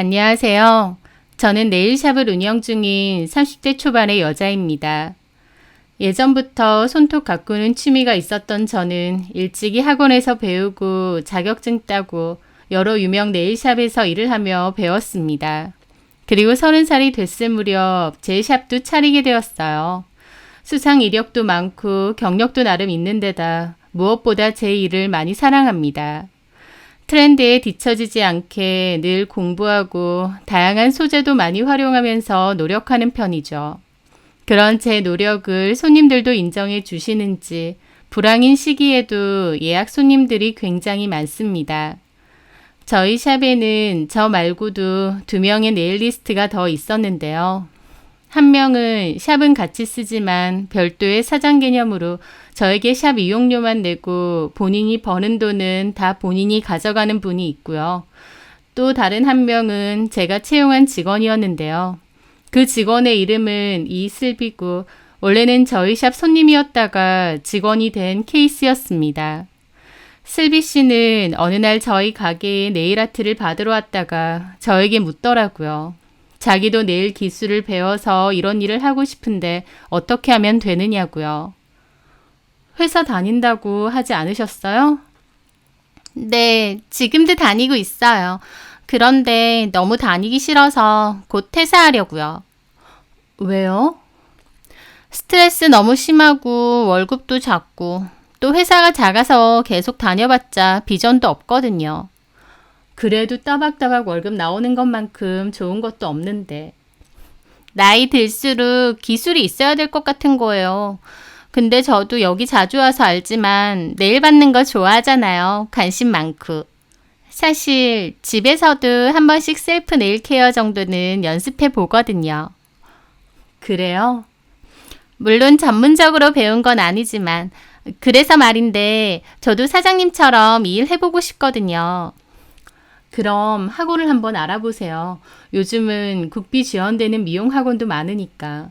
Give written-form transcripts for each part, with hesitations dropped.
안녕하세요. 저는 네일샵을 운영 중인 30대 초반의 여자입니다. 예전부터 손톱 가꾸는 취미가 있었던 저는 일찍이 학원에서 배우고 자격증 따고 여러 유명 네일샵에서 일을 하며 배웠습니다. 그리고 30살이 됐을 무렵 제 샵도 차리게 되었어요. 수상 이력도 많고 경력도 나름 있는 데다 무엇보다 제 일을 많이 사랑합니다. 트렌드에 뒤처지지 않게 늘 공부하고 다양한 소재도 많이 활용하면서 노력하는 편이죠. 그런 제 노력을 손님들도 인정해 주시는지 불황인 시기에도 예약 손님들이 굉장히 많습니다. 저희 샵에는 저 말고도 2명의 네일리스트가 더 있었는데요. 한 명은 샵은 같이 쓰지만 별도의 사장 개념으로 저에게 샵 이용료만 내고 본인이 버는 돈은 다 본인이 가져가는 분이 있고요. 또 다른 한 명은 제가 채용한 직원이었는데요. 그 직원의 이름은 이슬비고 원래는 저희 샵 손님이었다가 직원이 된 케이스였습니다. 슬비 씨는 어느 날 저희 가게에 네일 아트를 받으러 왔다가 저에게 묻더라고요. 자기도 네일 기술을 배워서 이런 일을 하고 싶은데 어떻게 하면 되느냐고요. 회사 다닌다고 하지 않으셨어요? 네, 지금도 다니고 있어요. 그런데 너무 다니기 싫어서 곧 퇴사하려고요. 왜요? 스트레스 너무 심하고 월급도 작고 또 회사가 작아서 계속 다녀봤자 비전도 없거든요. 그래도 따박따박 월급 나오는 것만큼 좋은 것도 없는데. 나이 들수록 기술이 있어야 될 것 같은 거예요. 근데 저도 여기 자주 와서 알지만 네일 받는 거 좋아하잖아요. 관심 많고. 사실 집에서도 한 번씩 셀프 네일 케어 정도는 연습해 보거든요. 그래요? 물론 전문적으로 배운 건 아니지만 그래서 말인데 저도 사장님처럼 이 일 해보고 싶거든요. 그럼 학원을 한번 알아보세요. 요즘은 국비 지원되는 미용 학원도 많으니까.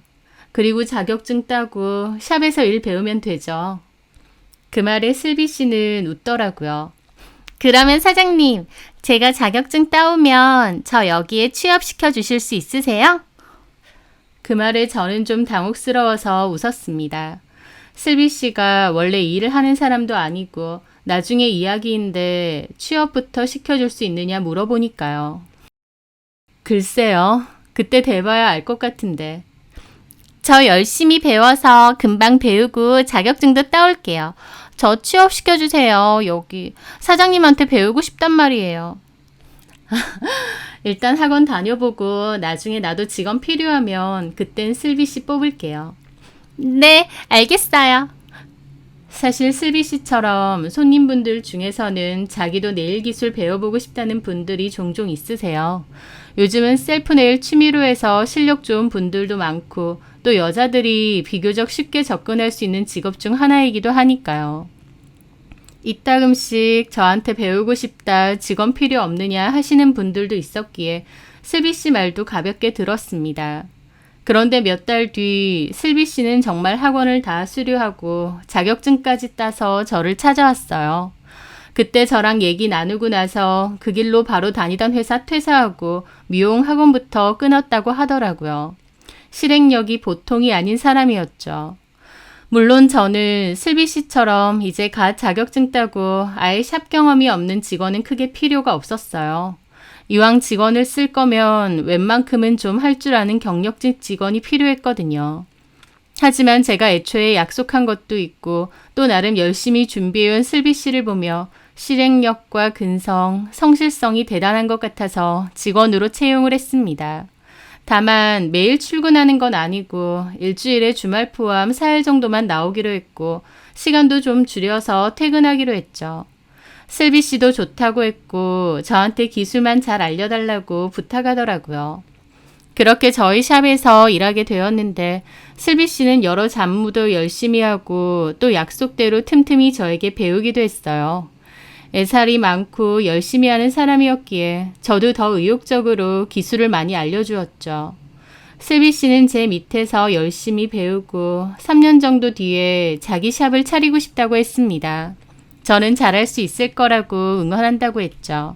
그리고 자격증 따고 샵에서 일 배우면 되죠. 그 말에 슬비 씨는 웃더라고요. 그러면 사장님, 제가 자격증 따오면 저 여기에 취업시켜 주실 수 있으세요? 그 말에 저는 좀 당혹스러워서 웃었습니다. 슬비 씨가 원래 이 일을 하는 사람도 아니고 나중에 이야기인데 취업부터 시켜줄 수 있느냐 물어보니까요. 글쎄요. 그때 돼봐야 알 것 같은데. 저 열심히 배워서 금방 배우고 자격증도 따올게요. 저 취업시켜주세요. 여기 사장님한테 배우고 싶단 말이에요. 일단 학원 다녀보고 나중에 나도 직원 필요하면 그땐 슬비 씨 뽑을게요. 네, 알겠어요. 사실 슬비 씨처럼 손님분들 중에서는 자기도 네일 기술 배워보고 싶다는 분들이 종종 있으세요. 요즘은 셀프 네일 취미로 해서 실력 좋은 분들도 많고 또 여자들이 비교적 쉽게 접근할 수 있는 직업 중 하나이기도 하니까요. 이따금씩 저한테 배우고 싶다, 직원 필요 없느냐 하시는 분들도 있었기에 슬비 씨 말도 가볍게 들었습니다. 그런데 몇 달 뒤 슬비 씨는 정말 학원을 다 수료하고 자격증까지 따서 저를 찾아왔어요. 그때 저랑 얘기 나누고 나서 그 길로 바로 다니던 회사 퇴사하고 미용 학원부터 끊었다고 하더라고요. 실행력이 보통이 아닌 사람이었죠. 물론 저는 슬비 씨처럼 이제 갓 자격증 따고 아예 샵 경험이 없는 직원은 크게 필요가 없었어요. 이왕 직원을 쓸 거면 웬만큼은 좀 할 줄 아는 경력직 직원이 필요했거든요. 하지만 제가 애초에 약속한 것도 있고 또 나름 열심히 준비해온 슬비 씨를 보며 실행력과 근성, 성실성이 대단한 것 같아서 직원으로 채용을 했습니다. 다만 매일 출근하는 건 아니고 일주일에 주말 포함 4일 정도만 나오기로 했고 시간도 좀 줄여서 퇴근하기로 했죠. 슬비 씨도 좋다고 했고 저한테 기술만 잘 알려달라고 부탁하더라고요. 그렇게 저희 샵에서 일하게 되었는데 슬비 씨는 여러 잡무도 열심히 하고 또 약속대로 틈틈이 저에게 배우기도 했어요. 애살이 많고 열심히 하는 사람이었기에 저도 더 의욕적으로 기술을 많이 알려주었죠. 슬비 씨는 제 밑에서 열심히 배우고 3년 정도 뒤에 자기 샵을 차리고 싶다고 했습니다. 저는 잘할 수 있을 거라고 응원한다고 했죠.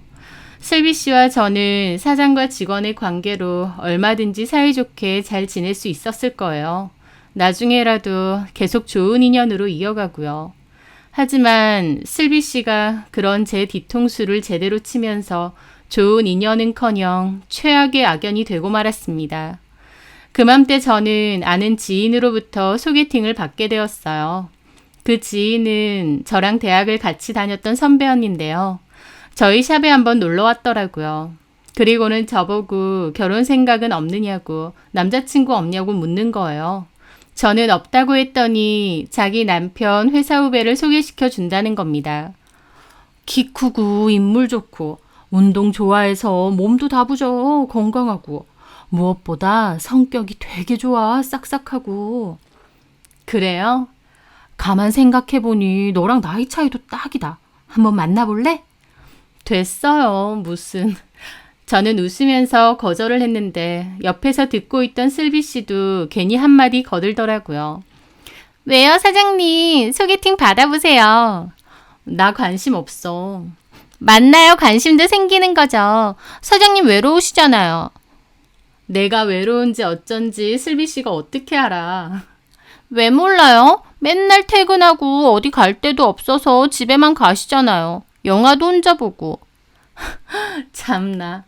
슬비 씨와 저는 사장과 직원의 관계로 얼마든지 사이좋게 잘 지낼 수 있었을 거예요. 나중에라도 계속 좋은 인연으로 이어가고요. 하지만 슬비 씨가 그런 제 뒤통수를 제대로 치면서 좋은 인연은커녕 최악의 악연이 되고 말았습니다. 그맘때 저는 아는 지인으로부터 소개팅을 받게 되었어요. 그 지인은 저랑 대학을 같이 다녔던 선배 언니인데요. 저희 샵에 한번 놀러 왔더라고요. 그리고는 저보고 결혼 생각은 없느냐고, 남자친구 없냐고 묻는 거예요. 저는 없다고 했더니 자기 남편 회사 후배를 소개시켜 준다는 겁니다. 키 크고 인물 좋고 운동 좋아해서 몸도 다부져 건강하고 무엇보다 성격이 되게 좋아 싹싹하고. 그래요? 가만 생각해보니 너랑 나이 차이도 딱이다. 한번 만나볼래? 됐어요. 무슨. 저는 웃으면서 거절을 했는데 옆에서 듣고 있던 슬비 씨도 괜히 한마디 거들더라고요. 왜요, 사장님? 소개팅 받아보세요. 나 관심 없어. 만나요, 관심도 생기는 거죠. 사장님 외로우시잖아요. 내가 외로운지 어쩐지 슬비 씨가 어떻게 알아. 왜 몰라요? 맨날 퇴근하고 어디 갈 데도 없어서 집에만 가시잖아요. 영화도 혼자 보고. 참나.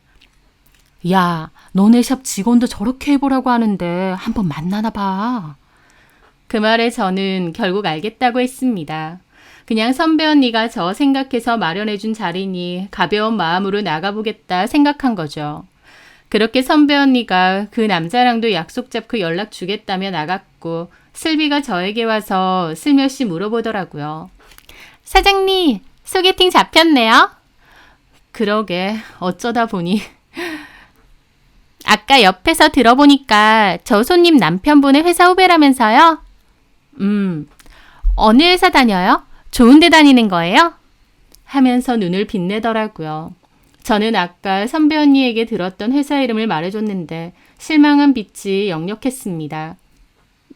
야, 너네 샵 직원도 저렇게 해보라고 하는데 한번 만나나 봐. 그 말에 저는 결국 알겠다고 했습니다. 그냥 선배 언니가 저 생각해서 마련해준 자리니 가벼운 마음으로 나가보겠다 생각한 거죠. 그렇게 선배 언니가 그 남자랑도 약속 잡고 연락 주겠다며 나갔고 슬비가 저에게 와서 슬며시 물어보더라고요. 사장님, 소개팅 잡혔네요? 그러게, 어쩌다 보니. 아까 옆에서 들어보니까 저 손님 남편분의 회사 후배라면서요? 어느 회사 다녀요? 좋은 데 다니는 거예요? 하면서 눈을 빛내더라고요. 저는 아까 선배 언니에게 들었던 회사 이름을 말해줬는데 실망한 빛이 역력했습니다.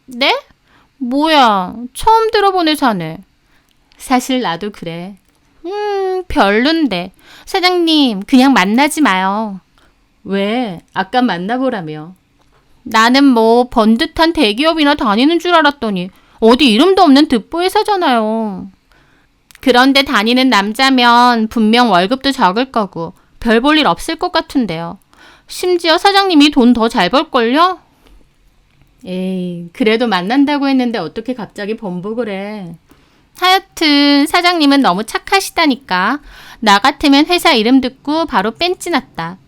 네? 뭐야, 처음 들어본 회사네. 사실 나도 그래. 별론데. 사장님, 그냥 만나지 마요. 왜? 아까 만나보라며. 나는 뭐 번듯한 대기업이나 다니는 줄 알았더니 어디 이름도 없는 듣보회사잖아요. 그런데 다니는 남자면 분명 월급도 적을 거고 별 볼 일 없을 것 같은데요. 심지어 사장님이 돈 더 잘 벌걸요? 에이, 그래도 만난다고 했는데 어떻게 갑자기 번복을 해. 하여튼 사장님은 너무 착하시다니까. 나 같으면 회사 이름 듣고 바로 뺀찌 났다.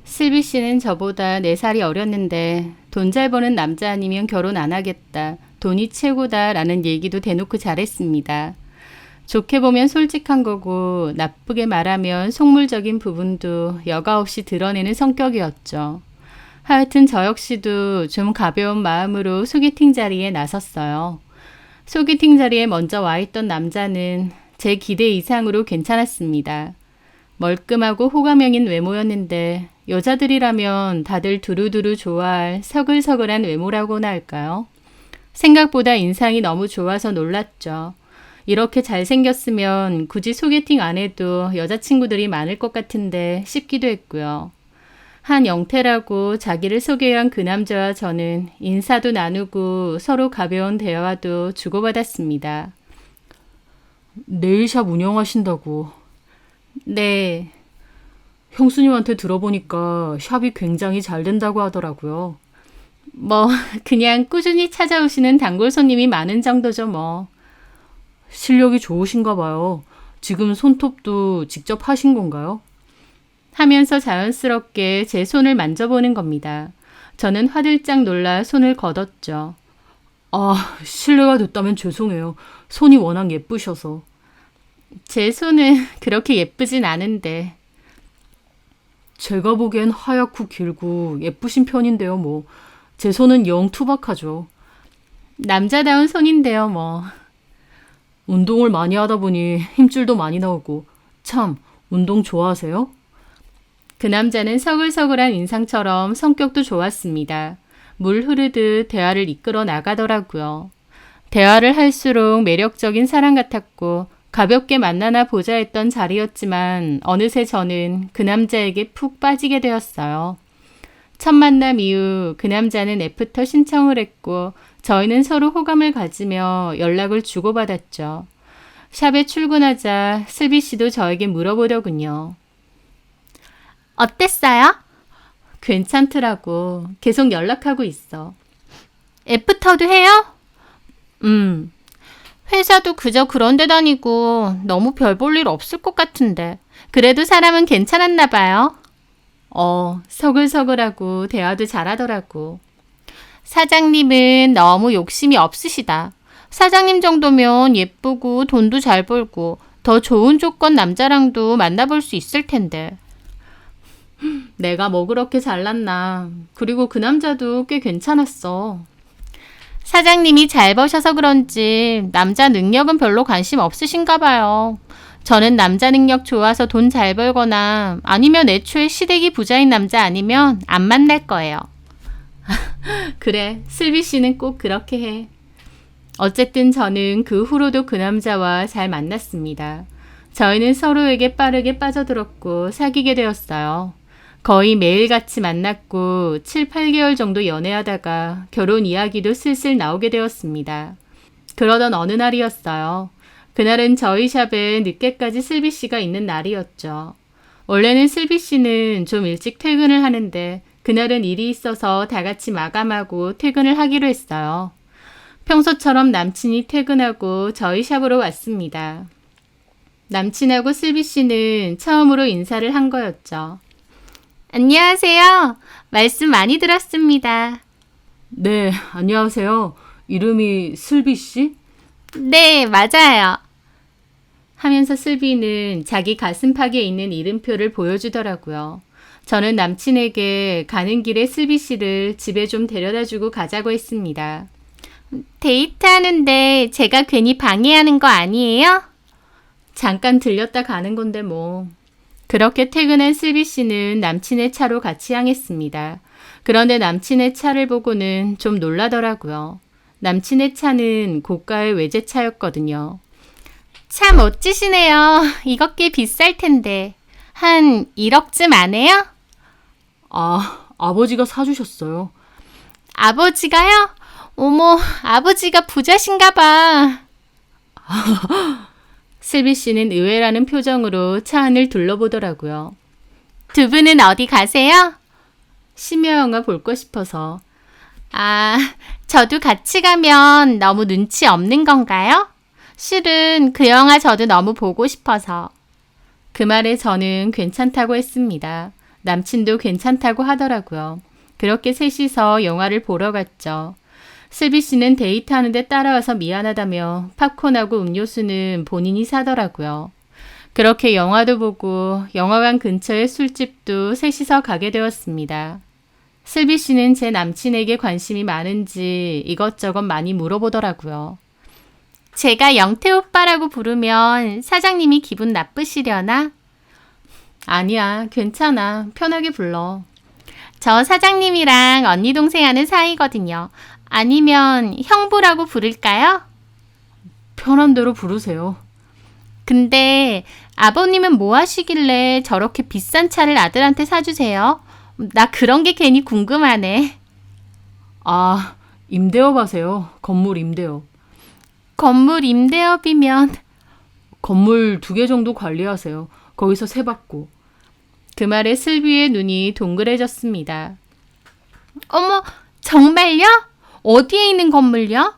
슬비 씨는 저보다 4살이 어렸는데 돈 잘 버는 남자 아니면 결혼 안 하겠다. 돈이 최고다라는 얘기도 대놓고 잘했습니다. 좋게 보면 솔직한 거고 나쁘게 말하면 속물적인 부분도 여과 없이 드러내는 성격이었죠. 하여튼 저 역시도 좀 가벼운 마음으로 소개팅 자리에 나섰어요. 소개팅 자리에 먼저 와 있던 남자는 제 기대 이상으로 괜찮았습니다. 멀끔하고 호감형인 외모였는데 여자들이라면 다들 두루두루 좋아할 서글서글한 외모라고나 할까요? 생각보다 인상이 너무 좋아서 놀랐죠. 이렇게 잘생겼으면 굳이 소개팅 안 해도 여자친구들이 많을 것 같은데 싶기도 했고요. 한영태라고 자기를 소개한 그 남자와 저는 인사도 나누고 서로 가벼운 대화도 주고받았습니다. 네일샵 운영하신다고. 네. 형수님한테 들어보니까 샵이 굉장히 잘 된다고 하더라고요. 뭐 그냥 꾸준히 찾아오시는 단골 손님이 많은 정도죠 뭐. 실력이 좋으신가 봐요. 지금 손톱도 직접 하신 건가요? 하면서 자연스럽게 제 손을 만져보는 겁니다. 저는 화들짝 놀라 손을 걷었죠. 아, 실례가 됐다면 죄송해요. 손이 워낙 예쁘셔서. 제 손은 그렇게 예쁘진 않은데. 제가 보기엔 하얗고 길고 예쁘신 편인데요, 뭐. 제 손은 영 투박하죠. 남자다운 손인데요, 뭐. 운동을 많이 하다 보니 힘줄도 많이 나오고. 참, 운동 좋아하세요? 그 남자는 서글서글한 인상처럼 성격도 좋았습니다. 물 흐르듯 대화를 이끌어 나가더라고요. 대화를 할수록 매력적인 사람 같았고 가볍게 만나나 보자 했던 자리였지만 어느새 저는 그 남자에게 푹 빠지게 되었어요. 첫 만남 이후 그 남자는 애프터 신청을 했고 저희는 서로 호감을 가지며 연락을 주고받았죠. 샵에 출근하자 슬비 씨도 저에게 물어보더군요. 어땠어요? 괜찮더라고. 계속 연락하고 있어. 애프터도 해요? 회사도 그저 그런 데 다니고 너무 별 볼 일 없을 것 같은데. 그래도 사람은 괜찮았나 봐요. 서글서글하고 대화도 잘하더라고. 사장님은 너무 욕심이 없으시다. 사장님 정도면 예쁘고 돈도 잘 벌고 더 좋은 조건 남자랑도 만나볼 수 있을 텐데. 내가 뭐 그렇게 잘났나. 그리고 그 남자도 꽤 괜찮았어. 사장님이 잘 버셔서 그런지 남자 능력은 별로 관심 없으신가 봐요. 저는 남자 능력 좋아서 돈 잘 벌거나 아니면 애초에 시댁이 부자인 남자 아니면 안 만날 거예요. 그래, 슬비 씨는 꼭 그렇게 해. 어쨌든 저는 그 후로도 그 남자와 잘 만났습니다. 저희는 서로에게 빠르게 빠져들었고 사귀게 되었어요. 거의 매일같이 만났고 7, 8개월 정도 연애하다가 결혼 이야기도 슬슬 나오게 되었습니다. 그러던 어느 날이었어요. 그날은 저희 샵에 늦게까지 슬비 씨가 있는 날이었죠. 원래는 슬비 씨는 좀 일찍 퇴근을 하는데 그날은 일이 있어서 다 같이 마감하고 퇴근을 하기로 했어요. 평소처럼 남친이 퇴근하고 저희 샵으로 왔습니다. 남친하고 슬비 씨는 처음으로 인사를 한 거였죠. 안녕하세요. 말씀 많이 들었습니다. 네, 안녕하세요. 이름이 슬비 씨? 네, 맞아요. 하면서 슬비는 자기 가슴팍에 있는 이름표를 보여주더라고요. 저는 남친에게 가는 길에 슬비 씨를 집에 좀 데려다주고 가자고 했습니다. 데이트하는데 제가 괜히 방해하는 거 아니에요? 잠깐 들렸다 가는 건데 뭐. 그렇게 퇴근한 슬비 씨는 남친의 차로 같이 향했습니다. 그런데 남친의 차를 보고는 좀 놀라더라고요. 남친의 차는 고가의 외제차였거든요. 참 멋지시네요. 이거 꽤 비쌀 텐데. 한 1억쯤 안 해요? 아버지가 사주셨어요. 아버지가요? 어머, 아버지가 부자신가 봐. 슬비 씨는 의외라는 표정으로 차 안을 둘러보더라고요. 두 분은 어디 가세요? 심야 영화 볼 거 싶어서. 저도 같이 가면 너무 눈치 없는 건가요? 실은 그 영화 저도 너무 보고 싶어서. 그 말에 저는 괜찮다고 했습니다. 남친도 괜찮다고 하더라고요. 그렇게 셋이서 영화를 보러 갔죠. 슬비 씨는 데이트하는데 따라와서 미안하다며 팝콘하고 음료수는 본인이 사더라고요. 그렇게 영화도 보고 영화관 근처의 술집도 셋이서 가게 되었습니다. 슬비 씨는 제 남친에게 관심이 많은지 이것저것 많이 물어보더라고요. 제가 영태 오빠라고 부르면 사장님이 기분 나쁘시려나? 아니야, 괜찮아. 편하게 불러. 저 사장님이랑 언니 동생 하는 사이거든요. 아니면 형부라고 부를까요? 편한 대로 부르세요. 근데 아버님은 뭐 하시길래 저렇게 비싼 차를 아들한테 사주세요? 나 그런 게 괜히 궁금하네. 임대업 하세요. 건물 임대업. 건물 임대업이면 건물 2개 정도 관리하세요. 거기서 세 받고. 그 말에 슬비의 눈이 동그래졌습니다. 어머, 정말요? 어디에 있는 건물요?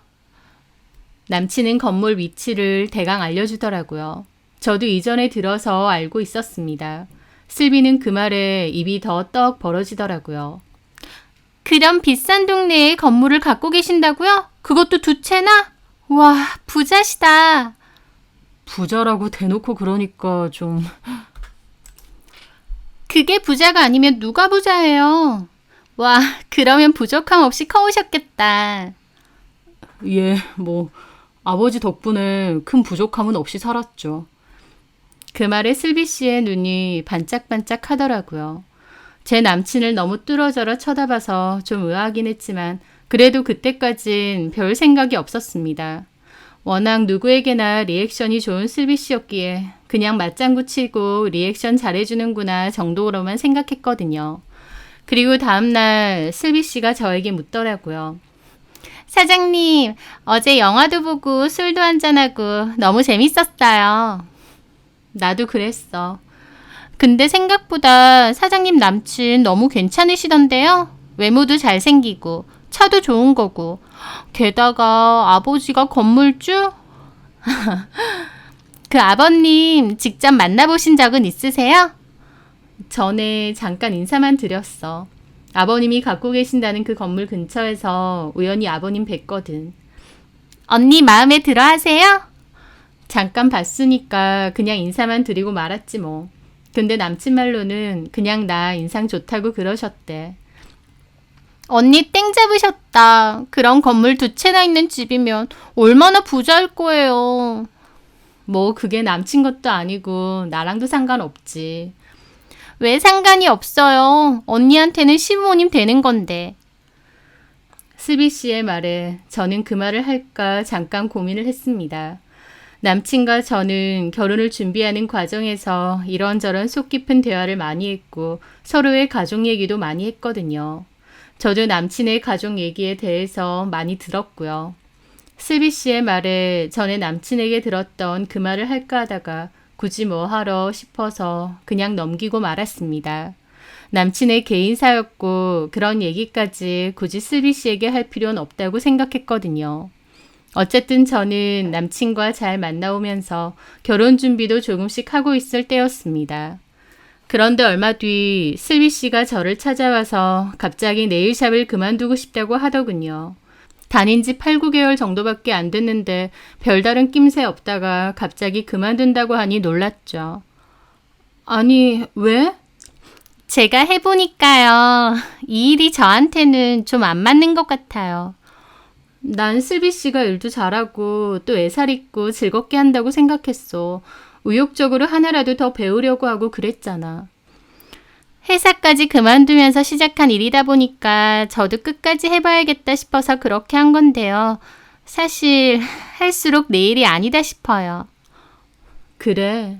남친은 건물 위치를 대강 알려주더라고요. 저도 이전에 들어서 알고 있었습니다. 슬비는 그 말에 입이 더 떡 벌어지더라고요. 그런 비싼 동네에 건물을 갖고 계신다고요? 그것도 2채나? 와, 부자시다. 부자라고 대놓고 그러니까 좀... 그게 부자가 아니면 누가 부자예요? 와, 그러면 부족함 없이 커오셨겠다. 예, 아버지 덕분에 큰 부족함은 없이 살았죠. 그 말에 슬비 씨의 눈이 반짝반짝 하더라고요. 제 남친을 너무 뚫어져라 쳐다봐서 좀 의아하긴 했지만 그래도 그때까진 별 생각이 없었습니다. 워낙 누구에게나 리액션이 좋은 슬비 씨였기에 그냥 맞장구 치고 리액션 잘해주는구나 정도로만 생각했거든요. 그리고 다음날 슬비 씨가 저에게 묻더라고요. 사장님, 어제 영화도 보고 술도 한잔하고 너무 재밌었어요. 나도 그랬어. 근데 생각보다 사장님 남친 너무 괜찮으시던데요? 외모도 잘생기고 차도 좋은 거고 게다가 아버지가 건물주? 그 아버님 직접 만나보신 적은 있으세요? 전에 잠깐 인사만 드렸어. 아버님이 갖고 계신다는 그 건물 근처에서 우연히 아버님 뵀거든. 언니 마음에 들어 하세요? 잠깐 봤으니까 그냥 인사만 드리고 말았지 뭐. 근데 남친 말로는 그냥 나 인상 좋다고 그러셨대. 언니 땡 잡으셨다. 그런 건물 2채나 있는 집이면 얼마나 부자일 거예요. 뭐 그게 남친 것도 아니고 나랑도 상관없지. 왜 상관이 없어요? 언니한테는 시부모님 되는 건데. 슬비 씨의 말에 저는 그 말을 할까 잠깐 고민을 했습니다. 남친과 저는 결혼을 준비하는 과정에서 이런저런 속 깊은 대화를 많이 했고 서로의 가족 얘기도 많이 했거든요. 저도 남친의 가족 얘기에 대해서 많이 들었고요. 슬비 씨의 말에 전에 남친에게 들었던 그 말을 할까 하다가 굳이 뭐 하러 싶어서 그냥 넘기고 말았습니다. 남친의 개인사였고 그런 얘기까지 굳이 슬비 씨에게 할 필요는 없다고 생각했거든요. 어쨌든 저는 남친과 잘 만나오면서 결혼 준비도 조금씩 하고 있을 때였습니다. 그런데 얼마 뒤 슬비 씨가 저를 찾아와서 갑자기 네일샵을 그만두고 싶다고 하더군요. 다닌 지 8, 9개월 정도밖에 안 됐는데 별다른 낌새 없다가 갑자기 그만둔다고 하니 놀랐죠. 아니, 왜? 제가 해보니까요. 이 일이 저한테는 좀 안 맞는 것 같아요. 난 슬비 씨가 일도 잘하고 또 애살 있고 즐겁게 한다고 생각했어. 의욕적으로 하나라도 더 배우려고 하고 그랬잖아. 회사까지 그만두면서 시작한 일이다 보니까 저도 끝까지 해봐야겠다 싶어서 그렇게 한 건데요. 사실 할수록 내 일이 아니다 싶어요. 그래?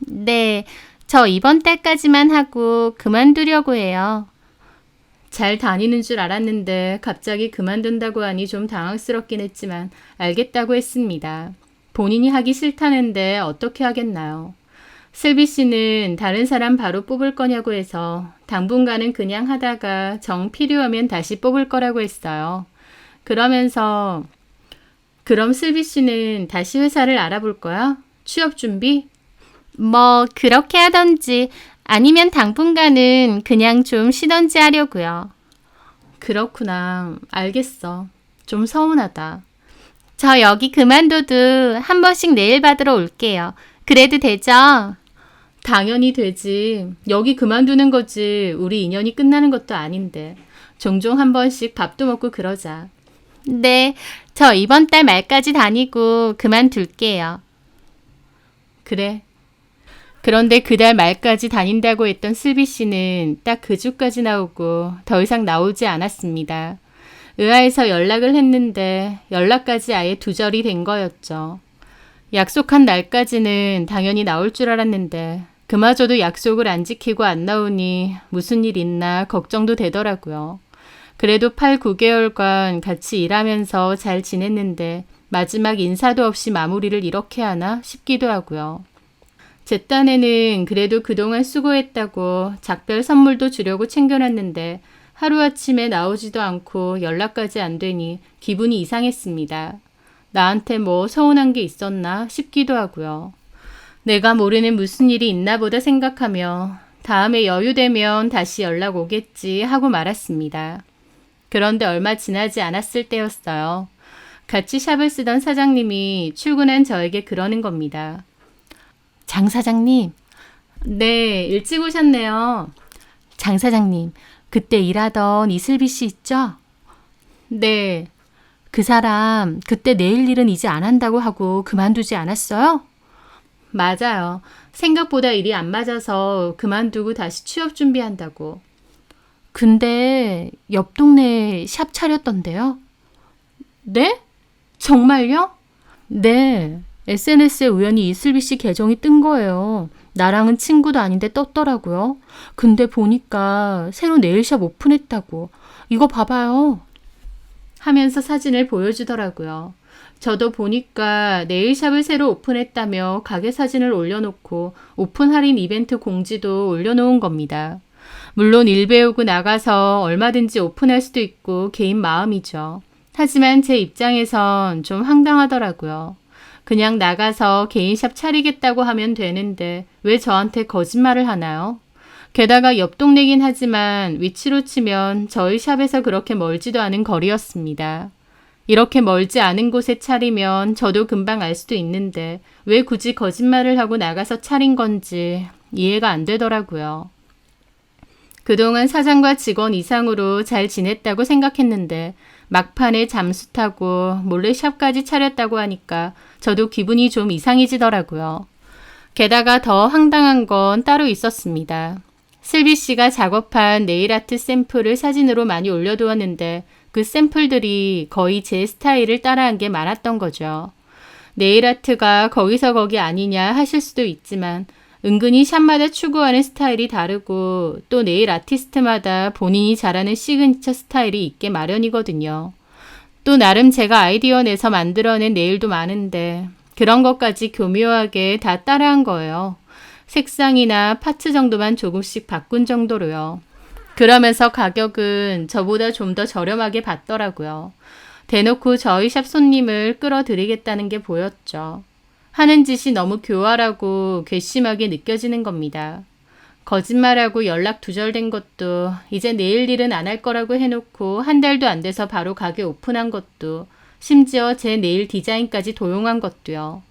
네, 저 이번 달까지만 하고 그만두려고 해요. 잘 다니는 줄 알았는데 갑자기 그만둔다고 하니 좀 당황스럽긴 했지만 알겠다고 했습니다. 본인이 하기 싫다는데 어떻게 하겠나요? 슬비 씨는 다른 사람 바로 뽑을 거냐고 해서 당분간은 그냥 하다가 정 필요하면 다시 뽑을 거라고 했어요. 그러면서 그럼 슬비 씨는 다시 회사를 알아볼 거야? 취업 준비? 뭐 그렇게 하던지 아니면 당분간은 그냥 좀 쉬던지 하려고요. 그렇구나. 알겠어. 좀 서운하다. 저 여기 그만둬도 한 번씩 내일 받으러 올게요. 그래도 되죠? 당연히 되지. 여기 그만두는 거지. 우리 인연이 끝나는 것도 아닌데. 종종 한 번씩 밥도 먹고 그러자. 네, 저 이번 달 말까지 다니고 그만둘게요. 그래. 그런데 그달 말까지 다닌다고 했던 슬비 씨는 딱 그 주까지 나오고 더 이상 나오지 않았습니다. 의아해서 연락을 했는데 연락까지 아예 두절이 된 거였죠. 약속한 날까지는 당연히 나올 줄 알았는데 그마저도 약속을 안 지키고 안 나오니 무슨 일 있나 걱정도 되더라고요. 그래도 8, 9개월간 같이 일하면서 잘 지냈는데 마지막 인사도 없이 마무리를 이렇게 하나 싶기도 하고요. 제 딴에는 그래도 그동안 수고했다고 작별 선물도 주려고 챙겨놨는데 하루아침에 나오지도 않고 연락까지 안 되니 기분이 이상했습니다. 나한테 뭐 서운한 게 있었나 싶기도 하고요. 내가 모르는 무슨 일이 있나 보다 생각하며 다음에 여유되면 다시 연락 오겠지 하고 말았습니다. 그런데 얼마 지나지 않았을 때였어요. 같이 샵을 쓰던 사장님이 출근한 저에게 그러는 겁니다. 장 사장님. 네, 일찍 오셨네요. 장 사장님, 그때 일하던 이슬비 씨 있죠? 네. 그 사람 그때 내일 일은 이제 안 한다고 하고 그만두지 않았어요? 맞아요. 생각보다 일이 안 맞아서 그만두고 다시 취업 준비한다고. 근데 옆 동네에 샵 차렸던데요? 네? 정말요? 네, SNS에 우연히 이슬비 씨 계정이 뜬 거예요. 나랑은 친구도 아닌데 떴더라고요. 근데 보니까 새로 네일샵 오픈했다고. 이거 봐봐요. 하면서 사진을 보여주더라고요. 저도 보니까 네일샵을 새로 오픈했다며 가게 사진을 올려놓고 오픈 할인 이벤트 공지도 올려놓은 겁니다. 물론 일 배우고 나가서 얼마든지 오픈할 수도 있고 개인 마음이죠. 하지만 제 입장에선 좀 황당하더라고요. 그냥 나가서 개인샵 차리겠다고 하면 되는데 왜 저한테 거짓말을 하나요? 게다가 옆 동네긴 하지만 위치로 치면 저희 샵에서 그렇게 멀지도 않은 거리였습니다. 이렇게 멀지 않은 곳에 차리면 저도 금방 알 수도 있는데 왜 굳이 거짓말을 하고 나가서 차린 건지 이해가 안 되더라고요. 그동안 사장과 직원 이상으로 잘 지냈다고 생각했는데 막판에 잠수 타고 몰래 샵까지 차렸다고 하니까 저도 기분이 좀 이상해지더라고요. 게다가 더 황당한 건 따로 있었습니다. 슬비 씨가 작업한 네일아트 샘플을 사진으로 많이 올려두었는데 그 샘플들이 거의 제 스타일을 따라한 게 많았던 거죠. 네일아트가 거기서 거기 아니냐 하실 수도 있지만 은근히 샵마다 추구하는 스타일이 다르고 또 네일 아티스트마다 본인이 잘하는 시그니처 스타일이 있게 마련이거든요. 또 나름 제가 아이디어 내서 만들어낸 네일도 많은데 그런 것까지 교묘하게 다 따라한 거예요. 색상이나 파츠 정도만 조금씩 바꾼 정도로요. 그러면서 가격은 저보다 좀 더 저렴하게 받더라고요. 대놓고 저희 샵 손님을 끌어들이겠다는 게 보였죠. 하는 짓이 너무 교활하고 괘씸하게 느껴지는 겁니다. 거짓말하고 연락 두절된 것도 이제 내일 일은 안 할 거라고 해놓고 한 달도 안 돼서 바로 가게 오픈한 것도 심지어 제 네일 디자인까지 도용한 것도요.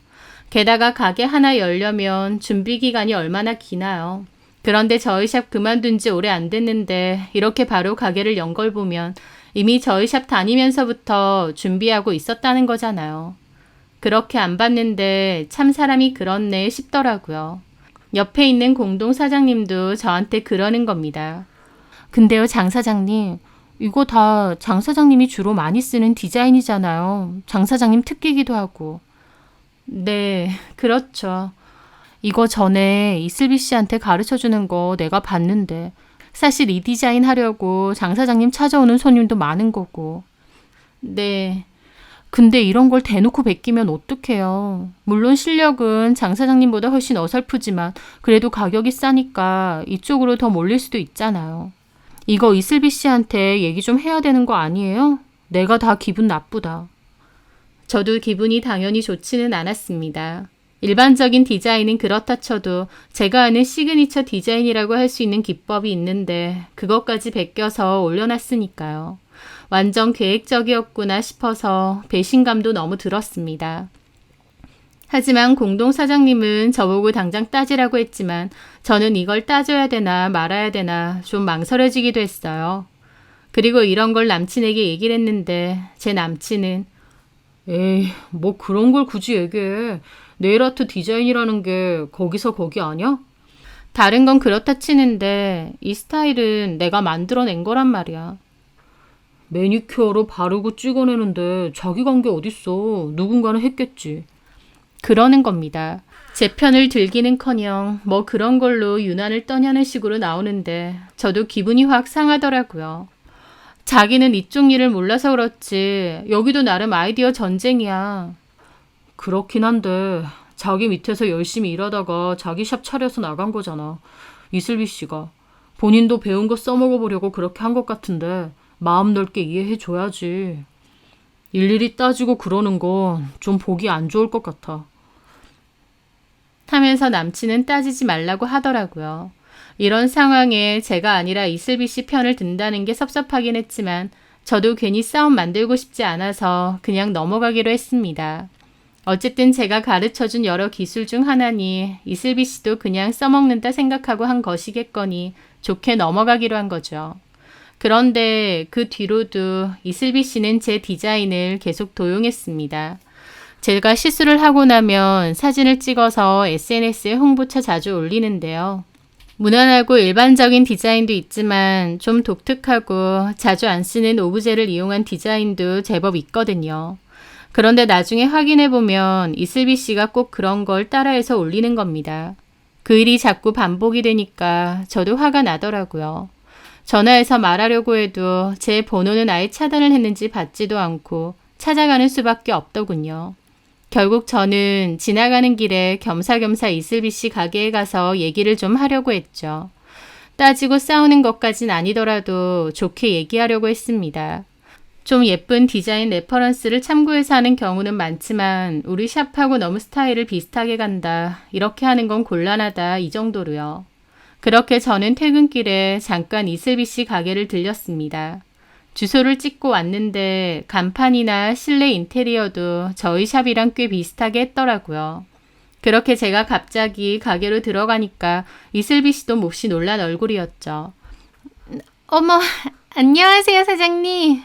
게다가 가게 하나 열려면 준비 기간이 얼마나 기나요. 그런데 저희 샵 그만둔 지 오래 안 됐는데 이렇게 바로 가게를 연 걸 보면 이미 저희 샵 다니면서부터 준비하고 있었다는 거잖아요. 그렇게 안 봤는데 참 사람이 그렇네 싶더라고요. 옆에 있는 공동 사장님도 저한테 그러는 겁니다. 근데요, 장 사장님. 이거 다 장 사장님이 주로 많이 쓰는 디자인이잖아요. 장 사장님 특기기도 하고. 네, 그렇죠. 이거 전에 이슬비 씨한테 가르쳐 주는 거 내가 봤는데 사실 이 디자인 하려고 장 사장님 찾아오는 손님도 많은 거고. 네, 근데 이런 걸 대놓고 베끼면 어떡해요. 물론 실력은 장 사장님보다 훨씬 어설프지만 그래도 가격이 싸니까 이쪽으로 더 몰릴 수도 있잖아요. 이거 이슬비 씨한테 얘기 좀 해야 되는 거 아니에요? 내가 다 기분 나쁘다. 저도 기분이 당연히 좋지는 않았습니다. 일반적인 디자인은 그렇다 쳐도 제가 아는 시그니처 디자인이라고 할 수 있는 기법이 있는데 그것까지 베껴서 올려놨으니까요. 완전 계획적이었구나 싶어서 배신감도 너무 들었습니다. 하지만 공동 사장님은 저보고 당장 따지라고 했지만 저는 이걸 따져야 되나 말아야 되나 좀 망설여지기도 했어요. 그리고 이런 걸 남친에게 얘기를 했는데 제 남친은 에이, 뭐 그런 걸 굳이 얘기해. 네일아트 디자인이라는 게 거기서 거기 아니야? 다른 건 그렇다 치는데 이 스타일은 내가 만들어낸 거란 말이야. 매니큐어로 바르고 찍어내는데 자기 관계 어딨어. 누군가는 했겠지. 그러는 겁니다. 제 편을 들기는커녕 뭐 그런 걸로 유난을 떠냐는 식으로 나오는데 저도 기분이 확 상하더라고요. 자기는 이쪽 일을 몰라서 그렇지 여기도 나름 아이디어 전쟁이야. 그렇긴 한데 자기 밑에서 열심히 일하다가 자기 샵 차려서 나간 거잖아. 이슬비 씨가. 본인도 배운 거 써먹어보려고 그렇게 한 것 같은데 마음 넓게 이해해줘야지. 일일이 따지고 그러는 건 좀 보기 안 좋을 것 같아. 하면서 남친은 따지지 말라고 하더라고요. 이런 상황에 제가 아니라 이슬비 씨 편을 든다는 게 섭섭하긴 했지만 저도 괜히 싸움 만들고 싶지 않아서 그냥 넘어가기로 했습니다. 어쨌든 제가 가르쳐준 여러 기술 중 하나니 이슬비 씨도 그냥 써먹는다 생각하고 한 것이겠거니 좋게 넘어가기로 한 거죠. 그런데 그 뒤로도 이슬비 씨는 제 디자인을 계속 도용했습니다. 제가 시술을 하고 나면 사진을 찍어서 SNS에 홍보차 자주 올리는데요. 무난하고 일반적인 디자인도 있지만 좀 독특하고 자주 안 쓰는 오브제를 이용한 디자인도 제법 있거든요. 그런데 나중에 확인해보면 이슬비 씨가 꼭 그런 걸 따라해서 올리는 겁니다. 그 일이 자꾸 반복이 되니까 저도 화가 나더라고요. 전화해서 말하려고 해도 제 번호는 아예 차단을 했는지 받지도 않고 찾아가는 수밖에 없더군요. 결국 저는 지나가는 길에 겸사겸사 이슬비 씨 가게에 가서 얘기를 좀 하려고 했죠. 따지고 싸우는 것까진 아니더라도 좋게 얘기하려고 했습니다. 좀 예쁜 디자인 레퍼런스를 참고해서 하는 경우는 많지만 우리 샵하고 너무 스타일을 비슷하게 간다. 이렇게 하는 건 곤란하다. 이 정도로요. 그렇게 저는 퇴근길에 잠깐 이슬비 씨 가게를 들렸습니다. 주소를 찍고 왔는데 간판이나 실내 인테리어도 저희 샵이랑 꽤 비슷하게 했더라고요. 그렇게 제가 갑자기 가게로 들어가니까 이슬비 씨도 몹시 놀란 얼굴이었죠. 어머, 안녕하세요, 사장님.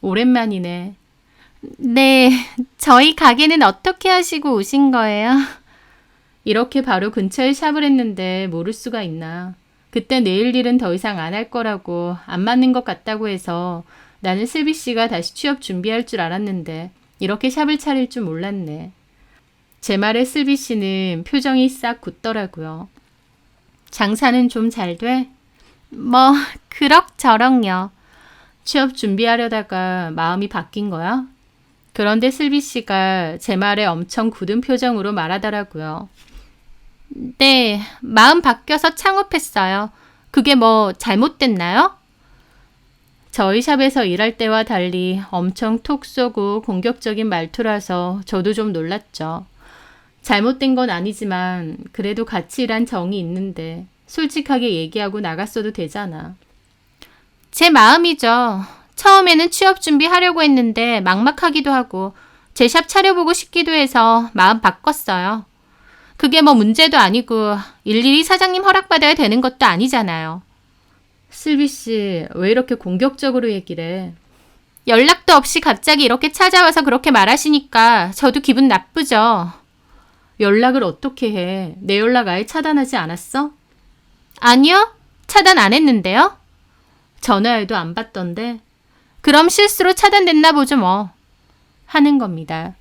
오랜만이네. 네, 저희 가게는 어떻게 하시고 오신 거예요? 이렇게 바로 근처에 샵을 했는데 모를 수가 있나. 그때 내일 일은 더 이상 안 할 거라고 안 맞는 것 같다고 해서 나는 슬비 씨가 다시 취업 준비할 줄 알았는데 이렇게 샵을 차릴 줄 몰랐네. 제 말에 슬비 씨는 표정이 싹 굳더라고요. 장사는 좀 잘 돼? 뭐 그럭저럭요. 취업 준비하려다가 마음이 바뀐 거야? 그런데 슬비 씨가 제 말에 엄청 굳은 표정으로 말하더라고요. 네, 마음 바뀌어서 창업했어요. 그게 뭐 잘못됐나요? 저희 샵에서 일할 때와 달리 엄청 톡 쏘고 공격적인 말투라서 저도 좀 놀랐죠. 잘못된 건 아니지만 그래도 같이 일한 정이 있는데 솔직하게 얘기하고 나갔어도 되잖아. 제 마음이죠. 처음에는 취업 준비하려고 했는데 막막하기도 하고 제 샵 차려보고 싶기도 해서 마음 바꿨어요. 그게 뭐 문제도 아니고 일일이 사장님 허락받아야 되는 것도 아니잖아요. 슬비 씨, 왜 이렇게 공격적으로 얘기를 해? 연락도 없이 갑자기 이렇게 찾아와서 그렇게 말하시니까 저도 기분 나쁘죠. 연락을 어떻게 해? 내 연락 아예 차단하지 않았어? 아니요. 차단 안 했는데요. 전화해도 안 받던데. 그럼 실수로 차단됐나 보죠 뭐. 하는 겁니다.